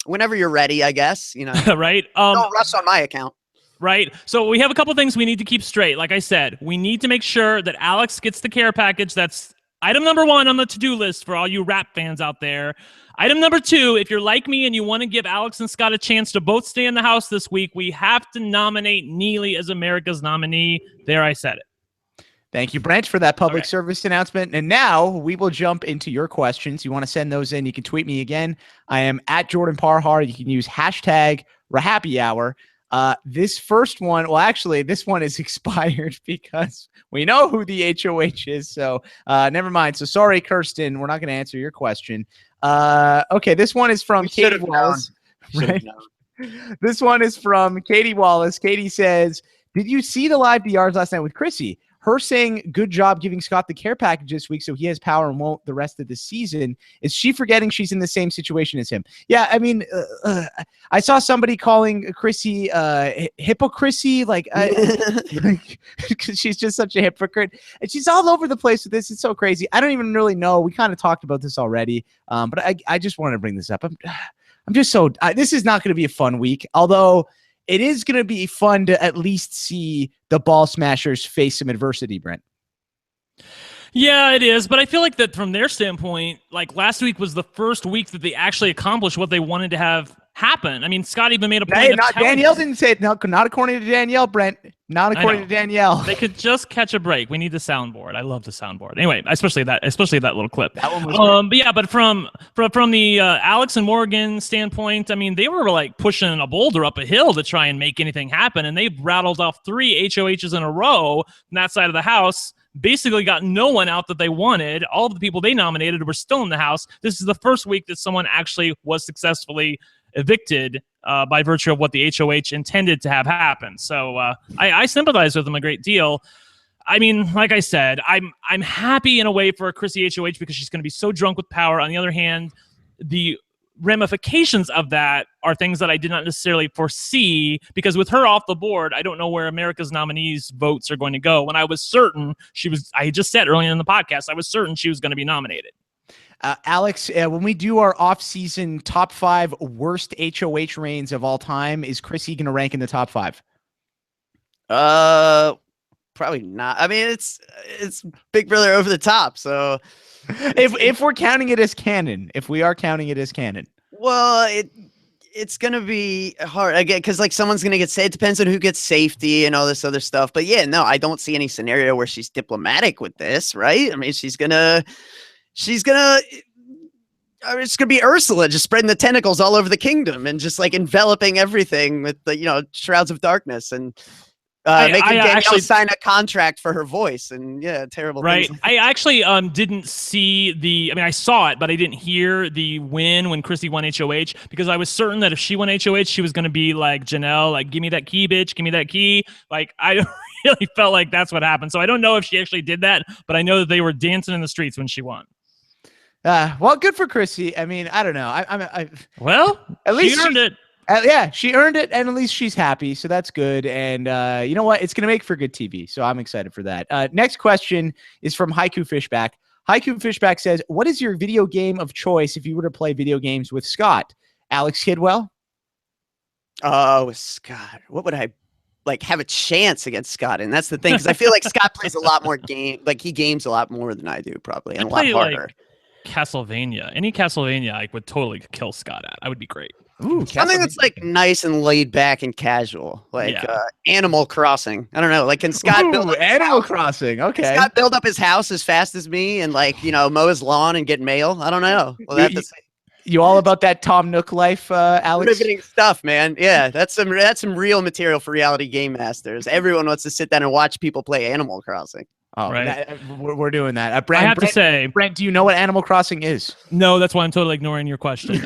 Whenever you're ready, I guess, you know. Right. Don't rush on my account. Right. So we have a couple things we need to keep straight. Like I said, we need to make sure that Alex gets the care package. That's item number 1 on the to-do list for all you rap fans out there. Item number 2, if you're like me and you want to give Alex and Scott a chance to both stay in the house this week, we have to nominate Neely as America's nominee. There, I said it. Thank you, Brent, for that public service announcement. And now we will jump into your questions. You want to send those in, you can tweet me again. I am at Jordan Parhar. You can use hashtag RHAPpy. This first one, well, actually, this one is expired because we know who the HOH is. So never mind. So sorry, Kirsten, we're not going to answer your question. Okay, this one is from Katie Wallace. Right? This one is from Katie Wallace. Katie says, did you see the live DRs last night with Chrissy? Her saying, good job giving Scott the care package this week so he has power and won't the rest of the season. Is she forgetting she's in the same situation as him? Yeah, I mean, I saw somebody calling Chrissy hypocrisy, like she's just such a hypocrite. And she's all over the place with this. It's so crazy. I don't even really know. We kind of talked about this already, but I just wanted to bring this up. I'm just so this is not going to be a fun week, although it is going to be fun to at least see the ball smashers face some adversity, Brent. Yeah, it is. But I feel like that from their standpoint, like last week was the first week that they actually accomplished what they wanted to have happen. I mean, Scott even made a point. Danielle didn't say it. No, not according to Danielle, Brent. Not according to Danielle. They could just catch a break. We need the soundboard. I love the soundboard. Anyway, especially that little clip. That one was great. But yeah, but from the Alex and Morgan standpoint, I mean, they were like pushing a boulder up a hill to try and make anything happen, and they've rattled off 3 HOHs in a row on that side of the house. Basically got no one out that they wanted. All of the people they nominated were still in the house. This is the first week that someone actually was successfully evicted by virtue of what the HOH intended to have happen. So I sympathize with them a great deal. I mean, like I said, I'm happy in a way for Chrissy HOH because she's going to be so drunk with power. On the other hand, the ramifications of that are things that I did not necessarily foresee, because with her off the board, I don't know where America's nominees votes are going to go. When I was certain I just said earlier in the podcast, I was certain she was going to be nominated. Alex, when we do our off-season top 5 worst HOH reigns of all time, is Chrissy going to rank in the top 5? Probably not. I mean, it's Big Brother over the top. So if we're counting it as canon, if we are counting it as canon, well, it's gonna be hard again because like someone's gonna get saved. It depends on who gets safety and all this other stuff. But yeah, no, I don't see any scenario where she's diplomatic with this, right? I mean, it's gonna be Ursula just spreading the tentacles all over the kingdom and just like enveloping everything with the shrouds of darkness. And Making Danielle actually sign a contract for her voice, and terrible right. things. I actually didn't see the. I mean, I saw it, but I didn't hear the win when Chrissy won HOH because I was certain that if she won HOH, she was going to be like Janelle, like give me that key, bitch, give me that key. Like I really felt like that's what happened. So I don't know if she actually did that, but I know that they were dancing in the streets when she won. Well, good for Chrissy. I mean, I don't know. Well, at least she earned it. Yeah, she earned it, and at least she's happy, so that's good. And you know what? It's going to make for good TV, so I'm excited for that. Next question is from Haiku Fishback. Haiku Fishback says, what is your video game of choice if you were to play video games with Scott? Alex Kidwell? Oh, Scott. What would I have a chance against Scott? And that's the thing, because I feel like Scott plays a lot more game. Like, he games a lot more than I do, probably, and a lot harder. Like Castlevania. Any Castlevania I would totally kill Scott at. I would be great. Ooh, something that's like nice and laid back and casual, like Animal Crossing. I don't know, like can Scott build up Animal Crossing? Okay, can Scott build up his house as fast as me and mow his lawn and get mail? I don't know. Well, you all about that Tom Nook life, Alex? Riveting stuff, man. Yeah, that's some real material for reality game masters. Everyone wants to sit down and watch people play Animal Crossing. Oh, right. We're doing that. Brent, I have to say, Brent, do you know what Animal Crossing is? No, that's why I'm totally ignoring your question.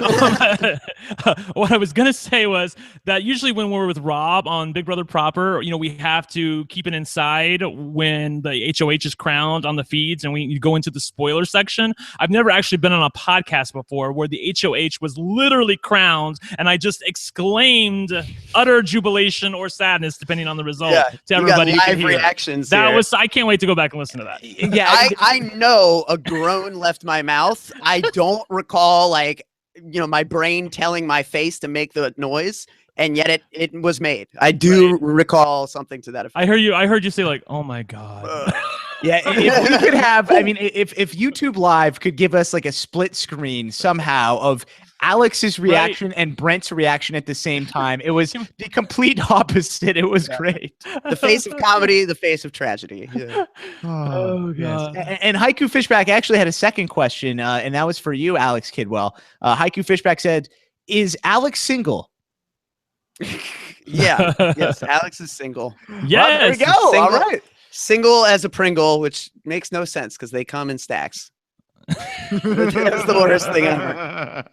What I was going to say was that usually when we're with Rob on Big Brother Proper, we have to keep it inside when the HOH is crowned on the feeds and you go into the spoiler section. I've never actually been on a podcast before where the HOH was literally crowned and I just exclaimed utter jubilation or sadness, depending on the result, to everybody. Got live reactions. I can't wait to go back and listen to that. Yeah, I know a groan left my mouth. I don't recall my brain telling my face to make the noise, and yet it was made. I do recall something to that effect. I heard you say like, "Oh my god." Yeah, if we could have, I mean, if YouTube Live could give us like a split screen somehow of Alex's reaction and Brent's reaction at the same time, it was the complete opposite. It was great. The face of comedy, the face of tragedy. Yeah. Oh god. Yes. And Haiku Fishback actually had a second question, and that was for you, Alex Kidwell. Haiku Fishback said, "Is Alex single?" Yeah. Yes, Alex is single. Yes. Well, there we go. Single. All right. Single as a Pringle, which makes no sense because they come in stacks. That's the worst thing ever.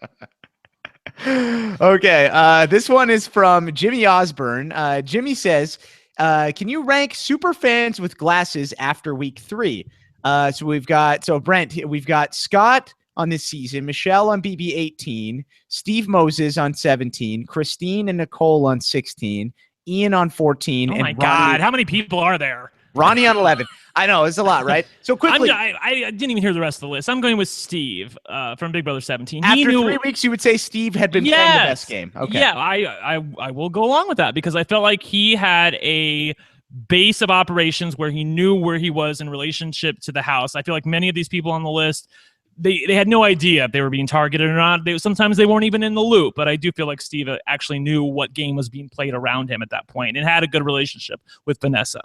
Okay, this one is from Jimmy Osborne. Jimmy says, can you rank super fans with glasses after week 3? Brent, we've got Scott on this season, Michelle on BB 18, Steve Moses on 17, Christine and Nicole on 16, Ian on 14. Oh and my God, how many people are there? Ronnie on 11. I know, it's a lot, right? So quickly. I didn't even hear the rest of the list. I'm going with Steve from Big Brother 17. After 3 weeks, you would say Steve had been playing the best game. Okay. Yeah, I will go along with that because I felt like he had a base of operations where he knew where he was in relationship to the house. I feel like many of these people on the list, they had no idea if they were being targeted or not. Sometimes they weren't even in the loop, but I do feel like Steve actually knew what game was being played around him at that point and had a good relationship with Vanessa.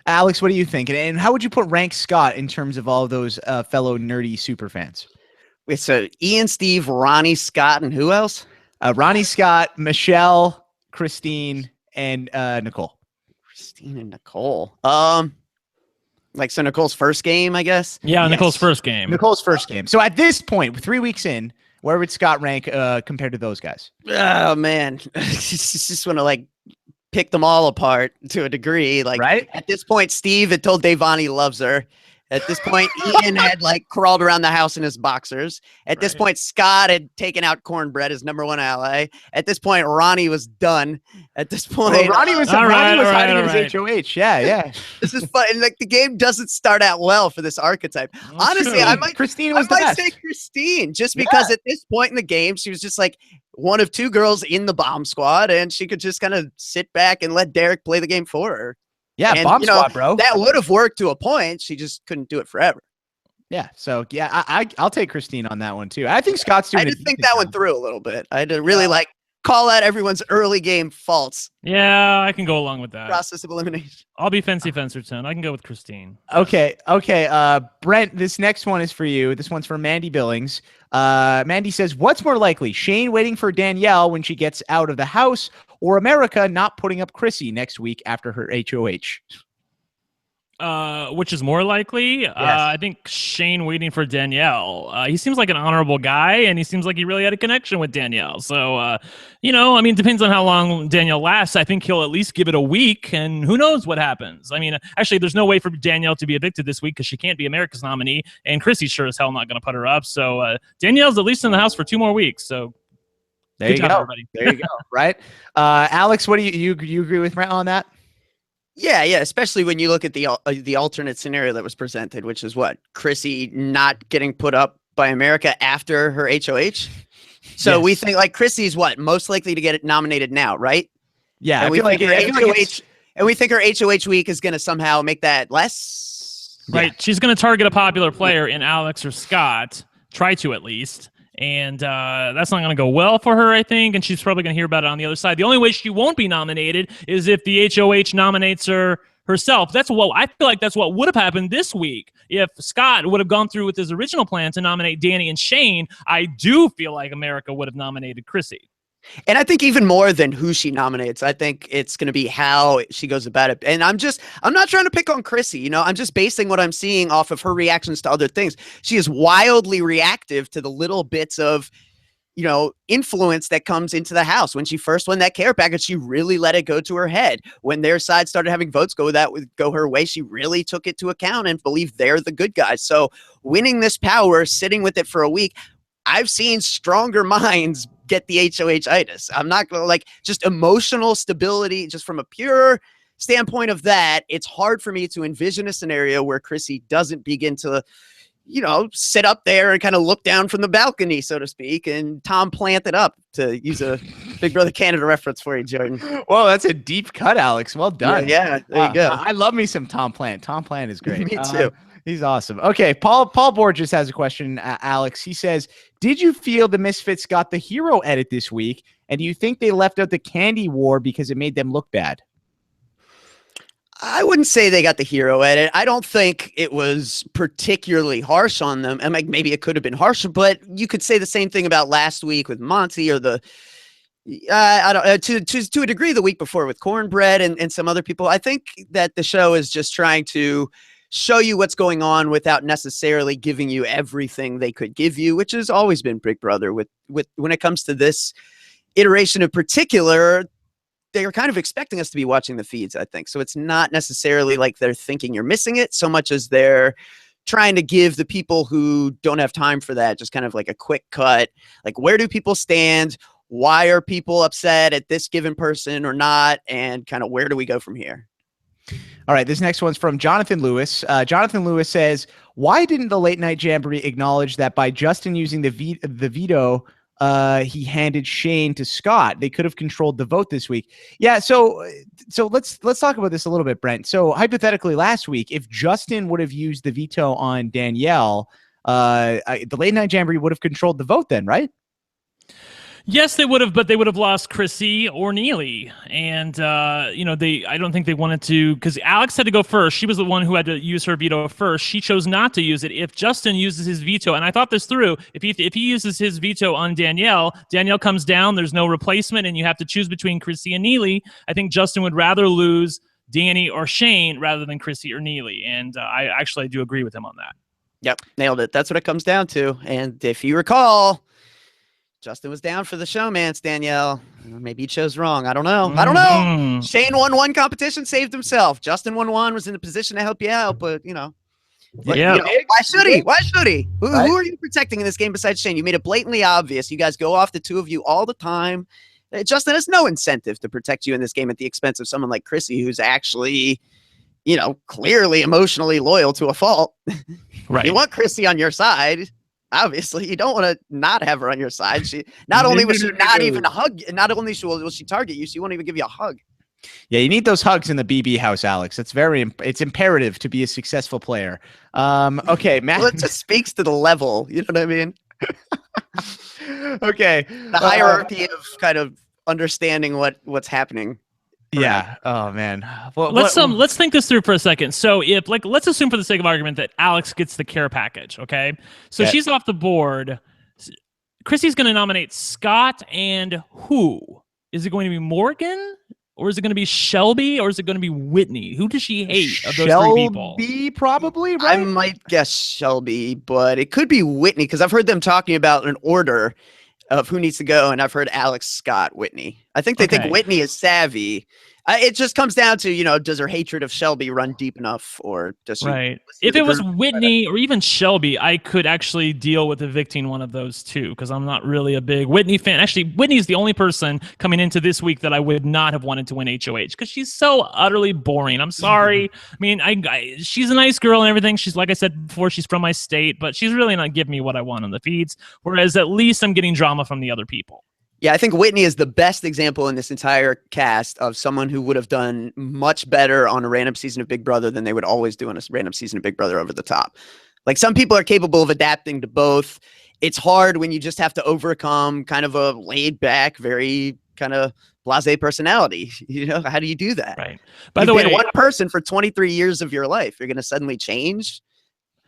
Alex, what do you think? And how would you put rank Scott in terms of all of those fellow nerdy super fans? Wait, so Ian, Steve, Ronnie, Scott, and who else? Ronnie, Scott, Michelle, Christine, and Nicole. Christine and Nicole. So Nicole's first game, I guess? Yeah, yes. Nicole's first game. Nicole's first game. So at this point, 3 weeks in, where would Scott rank compared to those guys? Oh, man. Just want to, pick them all apart to a degree. Right? At this point, Steve had told Davon he loves her. At this point, Ian had crawled around the house in his boxers. At this point, Scott had taken out Cornbread, his #1 ally. At this point, Ronnie was done. At this point, Ronnie was hiding in his HOH. Yeah. This is fun. And the game doesn't start out well for this archetype. Honestly, I might say Christine, just because at this point in the game, she was just one of 2 girls in the bomb squad, and she could just kind of sit back and let Derek play the game for her. Yeah, and, bomb squad, bro. That would have worked to a point. She just couldn't do it forever. Yeah, so I'll take Christine on that one too. I think Scott's doing. I did think that one through a little bit. I had to really call out everyone's early game faults. Yeah, I can go along with that. Process of elimination. I'll be Fancy Fencerton. I can go with Christine. Okay. Brent, this next one is for you. This one's for Mandy Billings. Mandy says, what's more likely, Shane waiting for Danielle when she gets out of the house, or America not putting up Chrissy next week after her HOH? Which is more likely? Yes. I think Shane waiting for Danielle. He seems like an honorable guy, and he seems like he really had a connection with Danielle. So, depends on how long Danielle lasts. I think he'll at least give it a week, and who knows what happens. I mean, actually, there's no way for Danielle to be evicted this week because she can't be America's nominee, and Chrissy's sure as hell not going to put her up. So, Danielle's at least in the house for 2 more weeks. So, there you go. Everybody. There you go. Right. Alex, what do you agree with Brent on that? Yeah, especially when you look at the alternate scenario that was presented, which is what? Chrissy not getting put up by America after her HOH. So we think like Chrissy's most likely to get it nominated now, right? Yeah, and we think her HOH week is going to somehow make that less. Right. Yeah. She's going to target a popular player in Alex or Scott, try to at least. And that's not going to go well for her, I think. And she's probably going to hear about it on the other side. The only way she won't be nominated is if the HOH nominates her herself. I feel like that's what would have happened this week. If Scott would have gone through with his original plan to nominate Danny and Shane, I do feel like America would have nominated Chrissy. And I think even more than who she nominates, I think it's going to be how she goes about it. And I'm not trying to pick on Chrissy. I'm just basing what I'm seeing off of her reactions to other things. She is wildly reactive to the little bits of, influence that comes into the house. When she first won that care package, she really let it go to her head. When their side started having votes go her way, she really took it to account and believed they're the good guys. So winning this power, sitting with it for a week, I've seen stronger minds get the HOH-itis. I'm not going to just emotional stability, just from a pure standpoint of that. It's hard for me to envision a scenario where Chrissy doesn't begin to, sit up there and kind of look down from the balcony, so to speak, and Tom plant it up, to use a Big Brother Canada reference for you, Jordan. Well, that's a deep cut, Alex. Well done. Yeah, there you go. I love me some Tom Plant. Tom Plant is great. Me too. He's awesome. Okay, Paul Borges has a question, Alex. He says, did you feel the Misfits got the hero edit this week? And do you think they left out the candy war because it made them look bad? I wouldn't say they got the hero edit. I don't think it was particularly harsh on them. And maybe it could have been harsher, but you could say the same thing about last week with Monty, or to a degree the week before with Cornbread and some other people. I think that the show is just trying to show you what's going on without necessarily giving you everything they could give you, which has always been Big Brother. With when it comes to this iteration in particular, they're kind of expecting us to be watching the feeds, I think. So it's not necessarily like they're thinking you're missing it so much as they're trying to give the people who don't have time for that just kind of like a quick cut. Like, where do people stand? Why are people upset at this given person or not? And kind of where do we go from here? All right, this next one's from Jonathan Lewis. Jonathan Lewis says, why didn't the Late Night Jamboree acknowledge that by Justin using the veto, he handed Shane to Scott? They could have controlled the vote this week. Yeah, so let's talk about this a little bit, Brent. So hypothetically, last week, if Justin would have used the veto on Danielle, the Late Night Jamboree would have controlled the vote then, right? Yes, they would have, but they would have lost Chrissy or Neely. And, I don't think they wanted to, because Alex had to go first. She was the one who had to use her veto first. She chose not to use it. If Justin uses his veto, and I thought this through, if he uses his veto on Danielle comes down, there's no replacement, and you have to choose between Chrissy and Neely. I think Justin would rather lose Danny or Shane rather than Chrissy or Neely. And I do agree with him on that. Yep, nailed it. That's what it comes down to. And if you recall, Justin was down for the showmance, Danielle. Maybe he chose wrong. I don't know. Shane won one competition, saved himself. Justin won one, was in a position to help you out, but Yeah. Why should he? Why should he? Who are you protecting in this game besides Shane? You made it blatantly obvious. You guys go off the two of you all the time. Justin has no incentive to protect you in this game at the expense of someone like Chrissy, who's actually, clearly emotionally loyal to a fault. Right. You want Chrissy on your side. Obviously, you don't want to not have her on your side. She not only was she not even a hug, not only will she target you, she won't even give you a hug. Yeah, you need those hugs in the BB house, Alex. It's it's imperative to be a successful player. Okay, Matt. Well, it just speaks to the level. You know what I mean? Okay. The hierarchy of kind of understanding what's happening. Yeah. Oh man. Well, let's think this through for a second. So if let's assume for the sake of argument that Alex gets the care package, okay? So she's off the board. Chrissy's going to nominate Scott and who? is it going to be Morgan? Or is it going to be Shelby? Or is it going to be Whitney? Who does she hate of those three people? Shelby, probably, I right? might guess Shelby, but it could be Whitney because I've heard them talking about an order of who needs to go, and I've heard Alex, Scott, Whitney. I think they think Whitney is savvy. It just comes down to, does her hatred of Shelby run deep enough, or does she? Right. If it was Whitney or even Shelby, I could actually deal with evicting one of those two because I'm not really a big Whitney fan. Actually, Whitney's the only person coming into this week that I would not have wanted to win HOH because she's so utterly boring. I'm sorry. I mean, she's a nice girl and everything. She's, like I said before, she's from my state, but she's really not giving me what I want on the feeds. Whereas at least I'm getting drama from the other people. Yeah, I think Whitney is the best example in this entire cast of someone who would have done much better on a random season of Big Brother than they would always do on a random season of Big Brother over the top. Like, some people are capable of adapting to both. It's hard when you just have to overcome kind of a laid back, very kind of blasé personality. How do you do that? Right. By the way, one person for 23 years of your life, you're going to suddenly change.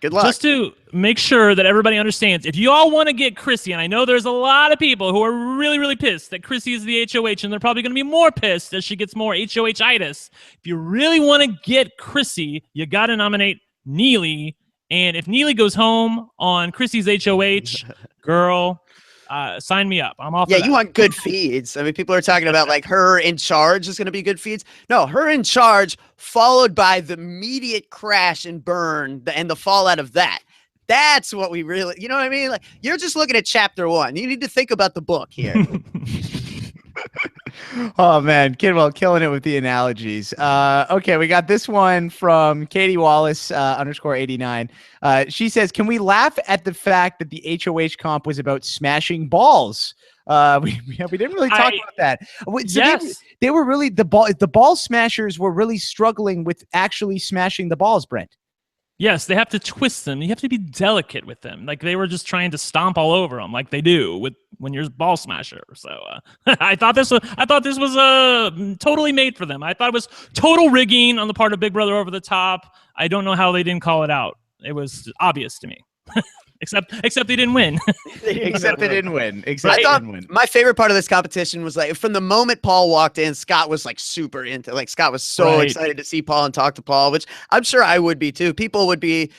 Good luck. Just to make sure that everybody understands, if you all want to get Chrissy, and I know there's a lot of people who are really, really pissed that Chrissy is the HOH, and they're probably going to be more pissed as she gets more HOH-itis. If you really want to get Chrissy, you got to nominate Neely. And if Neely goes home on Chrissy's HOH, girl, sign me up. I'm off. Yeah, you want good feeds. I mean, people are talking about like her in charge is going to be good feeds. No, her in charge followed by the immediate crash and burn and the fallout of that. That's what we really, you know what I mean? Like, you're just looking at chapter 1. You need to think about the book here. Oh man, Kidwell killing it with the analogies. Okay, we got this one from Katie Wallace _89. She says, "Can we laugh at the fact that the HOH comp was about smashing balls?" We didn't really talk about that. So yes, they were really the ball smashers were really struggling with actually smashing the balls, Brent. Yes, they have to twist them. You have to be delicate with them. Like, they were just trying to stomp all over them, like they do when you're a ball smasher. So I thought this was totally made for them. I thought it was total rigging on the part of Big Brother Over the Top. I don't know how they didn't call it out. It was obvious to me. Except they didn't win. Except they didn't win. My favorite part of this competition was like from the moment Paul walked in, Scott was like super into. Like, Scott was so excited to see Paul and talk to Paul, which I'm sure I would be too. People would be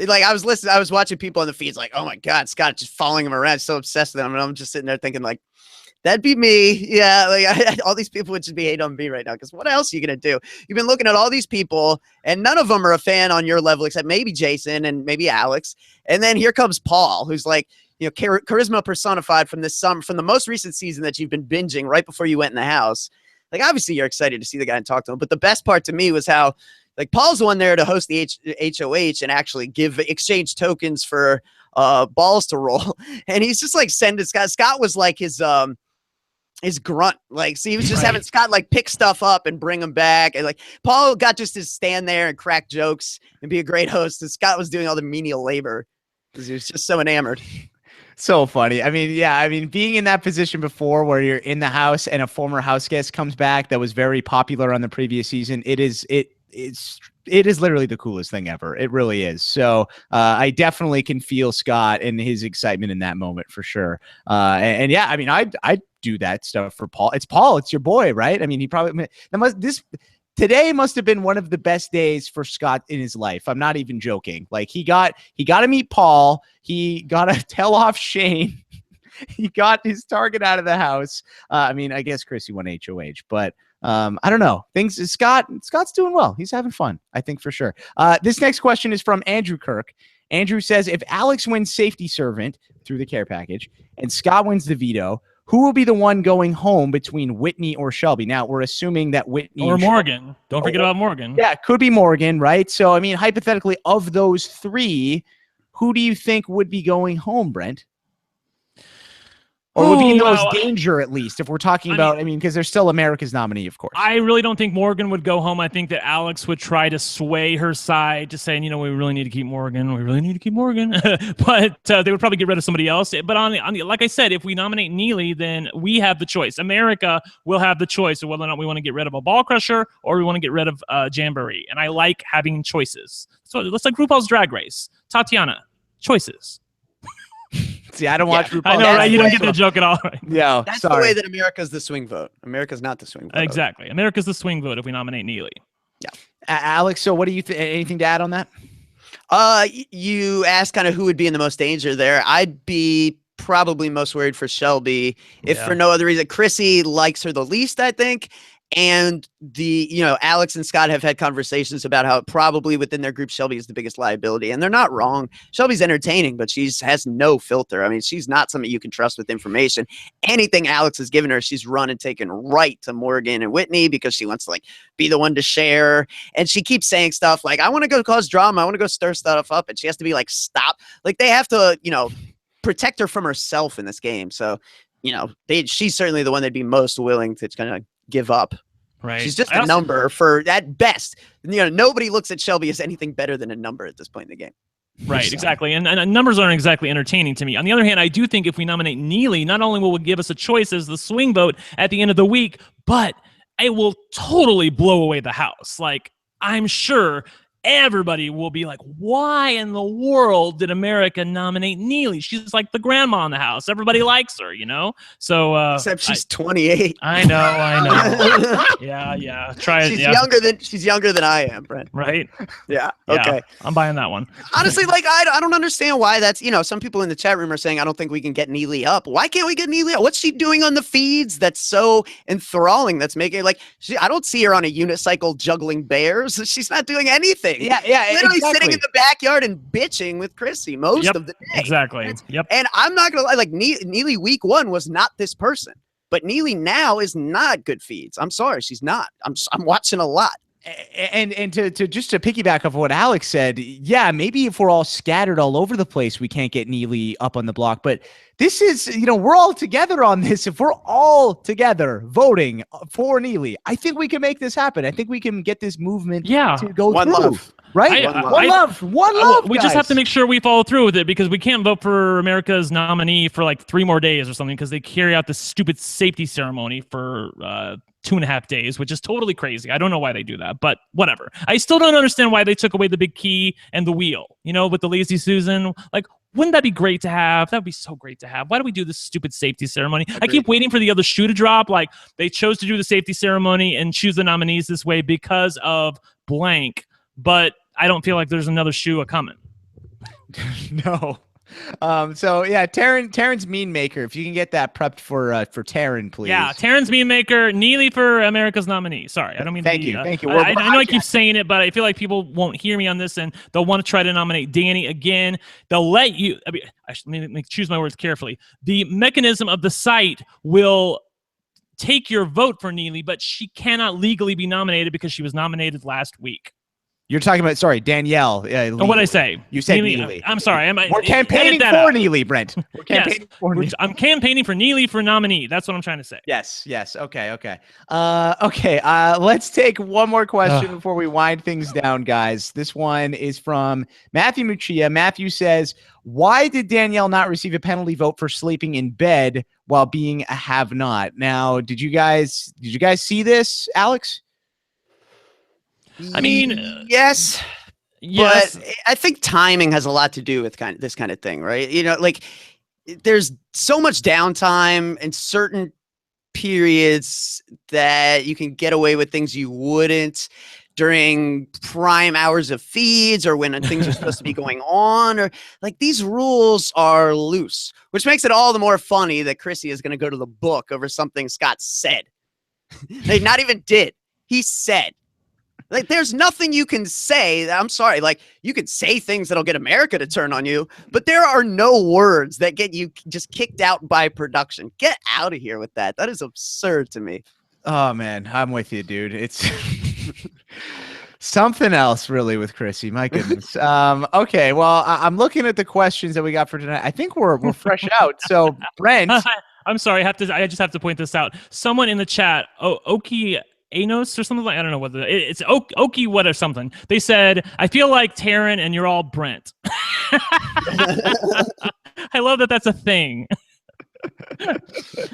like, I was watching people on the feeds like, oh my God, Scott just following him around, so obsessed with him, and I'm just sitting there thinking like, that'd be me. Yeah, like all these people would just be hating on me right now because what else are you going to do? You've been looking at all these people, and none of them are a fan on your level except maybe Jason and maybe Alex. And then here comes Paul, who's like, charisma personified from the most recent season that you've been binging right before you went in the house. Like, obviously you're excited to see the guy and talk to him. But the best part to me was how, like, Paul's the one there to host the HOH and actually exchange tokens for balls to roll. And he's just like sending Scott. Scott was like his grunt, like, so he was just having Scott like pick stuff up and bring them back, and like Paul got just to stand there and crack jokes and be a great host, and Scott was doing all the menial labor because he was just so enamored. So funny. I mean, being in that position before where you're in the house and a former house guest comes back that was very popular on the previous season, it is literally the coolest thing ever. It really is. So I definitely can feel Scott and his excitement in that moment for sure. And yeah, I mean, I do that stuff for Paul. It's Paul. It's your boy, right? I mean, today must have been one of the best days for Scott in his life. I'm not even joking. Like, he got to meet Paul. He got to tell off Shane. He got his target out of the house. I mean, I guess Chrissy won HOH, but I don't know. Scott's doing well. He's having fun, I think, for sure. This next question is from Andrew Kirk. Andrew says, if Alex wins safety servant through the care package and Scott wins the veto, who will be the one going home between Whitney or Shelby? Now, we're assuming that Whitney or Morgan. Don't forget about Morgan. Yeah, it could be Morgan, right? So, I mean, hypothetically, of those three, who do you think would be going home, Brent? Or would be in the most danger, at least, if we're talking about, because there's still America's nominee, of course. I really don't think Morgan would go home. I think that Alex would try to sway her side to saying, we really need to keep Morgan. We really need to keep Morgan. But they would probably get rid of somebody else. But like I said, if we nominate Neely, then we have the choice. America will have the choice of whether or not we want to get rid of a ball crusher or we want to get rid of Jamboree. And I like having choices. So let's like RuPaul's Drag Race. Tatiana, choices. See, I don't watch RuPaul. I know, right? You don't get that joke at all. Right? Yeah, That's sorry. the way that America's the swing vote. America's not the swing vote. Exactly. America's the swing vote if we nominate Neely. Yeah. Alex, so what do you think? Anything to add on that? You asked kind of who would be in the most danger there. I'd be probably most worried for Shelby, if for no other reason. Chrissy likes her the least, I think. And Alex and Scott have had conversations about how probably within their group, Shelby is the biggest liability. And they're not wrong. Shelby's entertaining, but she has no filter. I mean, she's not somebody you can trust with information. Anything Alex has given her, she's run and taken right to Morgan and Whitney because she wants to be the one to share. And she keeps saying stuff like, I want to go cause drama. I want to go stir stuff up. And she has to be stop. They have to, protect her from herself in this game. So, she's certainly the one that'd be most willing to kind of give up. Right. She's just a number for at best. Nobody looks at Shelby as anything better than a number at this point in the game. Right, exactly. And numbers aren't exactly entertaining to me. On the other hand, I do think if we nominate Neely, not only will it give us a choice as the swing vote at the end of the week, but it will totally blow away the house. I'm sure everybody will be like, why in the world did America nominate Neely? She's like the grandma in the house. Everybody likes her, So except she's 28. I know. Yeah. Try it. She's younger than I am, Brent. Right? Yeah. Okay. Yeah, I'm buying that one. Honestly, I don't understand why that's, some people in the chat room are saying, I don't think we can get Neely up. Why can't we get Neely up? What's she doing on the feeds that's so enthralling? That's making I don't see her on a unicycle juggling bears. She's not doing anything. Yeah, literally sitting in the backyard and bitching with Chrissy most of the day. Exactly. Yep. And I'm not gonna lie, Neely week 1 was not this person, but Neely now is not good feeds. I'm sorry, she's not. I'm watching a lot. And to just to piggyback off what Alex said, yeah, maybe if we're all scattered all over the place, we can't get Neely up on the block. But this is, we're all together on this. If we're all together voting for Neely, I think we can make this happen. I think we can get this movement to go One through. love. Right? One love. We just have to make sure we follow through with it because we can't vote for America's nominee for 3 more days or something because they carry out this stupid safety ceremony for 2.5 days, which is totally crazy. I don't know why they do that, but whatever. I still don't understand why they took away the big key and the wheel, with the Lazy Susan. Wouldn't that be great to have? That would be so great to have. Why do we do this stupid safety ceremony? Agreed. I keep waiting for the other shoe to drop. They chose to do the safety ceremony and choose the nominees this way because of blank, but I don't feel like there's another shoe a-coming. No. So yeah, Taryn's meme maker. If you can get that prepped for Taryn, please. Yeah, Taryn's meme maker. Neely for America's nominee. Sorry, I don't mean. Thank you. I know I keep saying it, but I feel like people won't hear me on this, and they'll want to try to nominate Danny again. They'll let you. Let me choose my words carefully. The mechanism of the site will take your vote for Neely, but she cannot legally be nominated because she was nominated last week. You're talking about, Danielle. What did I say? You said Neely. I'm sorry. We're campaigning for Neely, Brent. We're campaigning for Neely. I'm campaigning for Neely for nominee. That's what I'm trying to say. Yes. Okay. Let's take one more question before we wind things down, guys. This one is from Matthew Muccia. Matthew says, why did Danielle not receive a penalty vote for sleeping in bed while being a have-not? Now, did you guys see this, Alex? I mean, yes, but I think timing has a lot to do with this kind of thing, right? There's so much downtime in certain periods that you can get away with things you wouldn't during prime hours of feeds or when things are supposed to be going on, or these rules are loose, which makes it all the more funny that Chrissy is going to go to the book over something Scott said. Not even did. He said. There's nothing you can say. I'm sorry. You could say things that'll get America to turn on you, but there are no words that get you just kicked out by production. Get out of here with that. That is absurd to me. Oh, man. I'm with you, dude. It's something else, really, with Chrissy. My goodness. Okay. Well, I'm looking at the questions that we got for tonight. I think we're fresh out. So, Brent. I'm sorry. I just have to point this out. Someone in the chat, Oki Anos or something I don't know whether it's Oki what or something. They said, I feel like Taryn and you're all Brent. I love that that's a thing.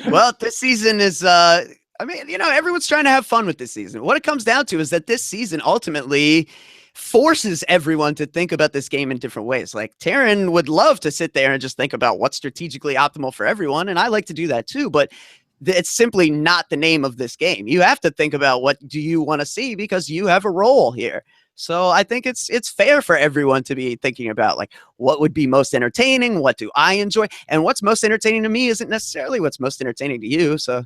Well, this season is I mean, everyone's trying to have fun with this season. What it comes down to is that this season ultimately forces everyone to think about this game in different ways. Like Taryn would love to sit there and just think about what's strategically optimal for everyone. And I like to do that too, but it's simply not the name of this game. You have to think about what do you want to see because you have a role here. So I think it's fair for everyone to be thinking about like what would be most entertaining, what do I enjoy, and what's most entertaining to me isn't necessarily what's most entertaining to you. So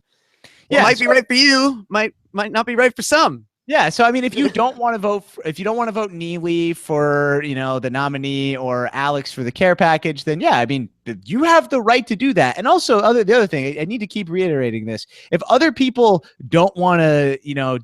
what might be right for you might not be right for some. Yeah, so I mean, if you don't want to vote Neely for the nominee or Alex for the care package, then yeah, I mean, you have the right to do that. And also, the other thing, I need to keep reiterating this: if other people don't want to,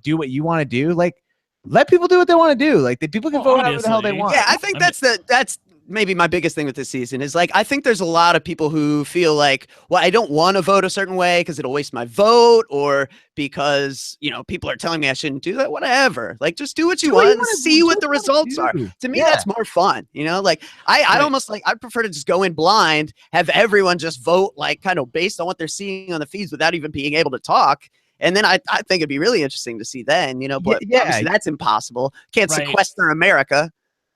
do what you want to do, like let people do what they want to do. Like the people can vote however the hell they want. Yeah, I think that's maybe my biggest thing with this season is like, I think there's a lot of people who feel like, well, I don't want to vote a certain way because it'll waste my vote or because, people are telling me I shouldn't do that, whatever. Like, just do what you want and see what the results are. To me, that's more fun. Like I almost like, I prefer to just go in blind, have everyone just vote like kind of based on what they're seeing on the feeds without even being able to talk. And then I think it'd be really interesting to see then, but obviously that's impossible. Can't sequester America.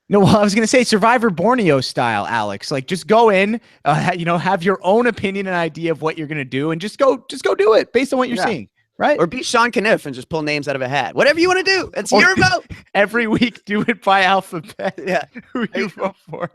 No, well, I was going to say Survivor Borneo style, Alex. Like, just go in, have your own opinion and idea of what you're going to do, and just go do it based on what you're seeing, right? Or be Sean Caniff and just pull names out of a hat. Whatever you want to do, it's your vote. Every week, do it by alphabet. Yeah, who you vote for.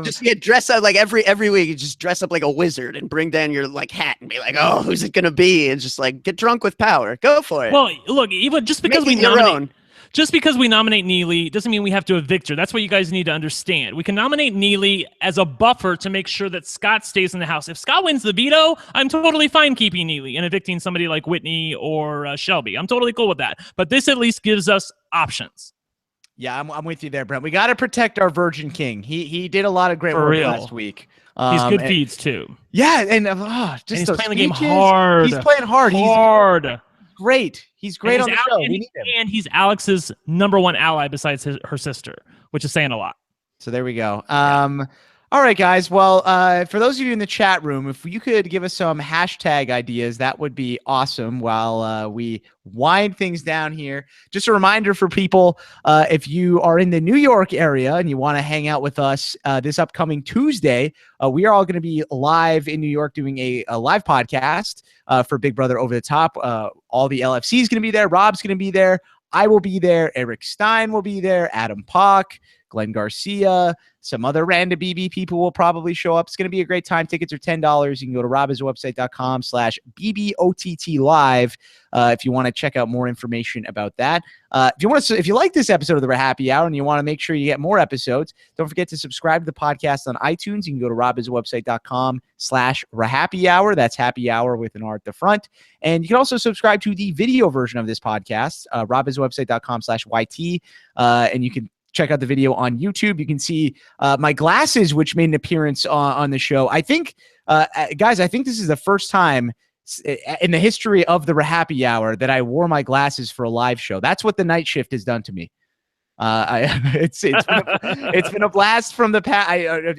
Just dress up like every week. You just dress up like a wizard and bring down your like hat and be like, oh, who's it going to be? And just like get drunk with power. Go for it. Well, look, even just because we nominate. Just because we nominate Neely doesn't mean we have to evict her. That's what you guys need to understand. We can nominate Neely as a buffer to make sure that Scott stays in the house. If Scott wins the veto, I'm totally fine keeping Neely and evicting somebody like Whitney or Shelby. I'm totally cool with that. But this at least gives us options. Yeah, I'm with you there, Brent. We got to protect our Virgin King. He did a lot of great work last week. He's good feeds too. Yeah, and he's playing the game hard. He's playing hard. Hard. Great. He's great on the show. We need him. And he's Alex's #1 ally besides her sister, which is saying a lot. So there we go. All right, guys. Well, for those of you in the chat room, if you could give us some hashtag ideas, that would be awesome while we wind things down here. Just a reminder for people, if you are in the New York area and you want to hang out with us this upcoming Tuesday, we are all going to be live in New York doing a live podcast for Big Brother Over the Top. All the LFC is going to be there. Rob's going to be there. I will be there. Eric Stein will be there. Adam Pock, Glenn Garcia, some other random BB people will probably show up. It's going to be a great time. Tickets are $10. You can go to robhasawebsite.com/BBOTT live if you want to check out more information about that. If you like this episode of the RHAPpy Hour and you want to make sure you get more episodes, don't forget to subscribe to the podcast on iTunes. You can go to robhasawebsite.com/RHAPpy Hour. That's happy hour with an R at the front. And you can also subscribe to the video version of this podcast, robhasawebsite.com/YT. And you can check out the video on YouTube. You can see my glasses, which made an appearance on the show. I think, guys, I think this is the first time in the history of the RHAPpy Hour that I wore my glasses for a live show. That's what the night shift has done to me. It's been a blast from the past.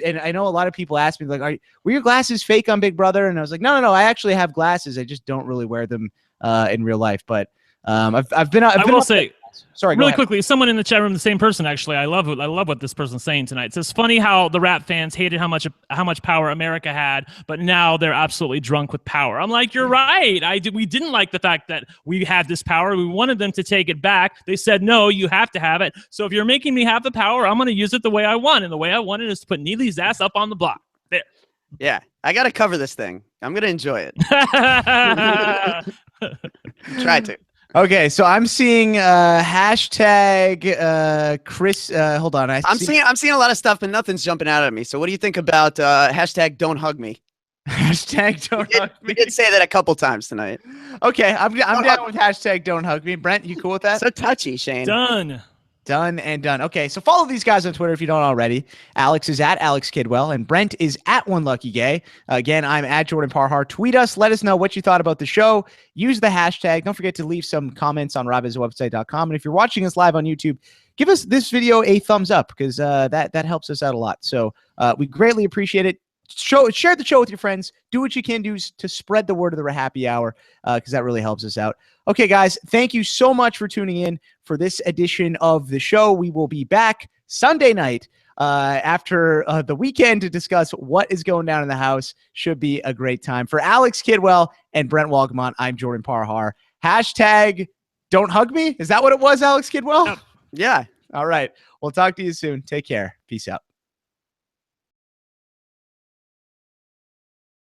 And I know a lot of people ask me like, were your glasses fake on Big Brother? And I was like, no, I actually have glasses. I just don't really wear them in real life. But I've been. I will say. Sorry, really quickly, someone in the chat room, the same person actually. I love what this person's saying tonight. So it's funny how the rap fans hated how much power America had, but now they're absolutely drunk with power. I'm like, you're right. We didn't like the fact that we had this power. We wanted them to take it back. They said, no, you have to have it. So if you're making me have the power, I'm going to use it the way I want. And the way I want it is to put Neely's ass up on the block. There. Yeah, I got to cover this thing. I'm going to enjoy it. Try to. Okay, so I'm seeing hashtag Chris. Hold on, I'm seeing a lot of stuff, but nothing's jumping out at me. So what do you think about hashtag Don't Hug Me? Hashtag Don't Hug Me. We did say that a couple times tonight. Okay, I'm down with hashtag Don't Hug Me. Brent, you cool with that? So touchy, Shane. Done and done. Okay, so follow these guys on Twitter if you don't already. Alex is at Alex Kidwell, and Brent is at OneLuckyGay. Again, I'm at Jordan Parhar. Tweet us. Let us know what you thought about the show. Use the hashtag. Don't forget to leave some comments on robhasawebsite.com. And if you're watching us live on YouTube, give us this video a thumbs up because that helps us out a lot. So we greatly appreciate it. share the show with your friends. Do what you can do to spread the word of the RHAPpy Hour, because that really helps us out. Okay, guys, thank you so much for tuning in for this edition of the show. We will be back Sunday night after the weekend to discuss what is going down in the house. Should be a great time. For Alex Kidwell and Brent Wolgamott, I'm Jordan Parhar. Hashtag don't hug me. Is that what it was, Alex Kidwell? Yep. Yeah. All right. We'll talk to you soon. Take care. Peace out.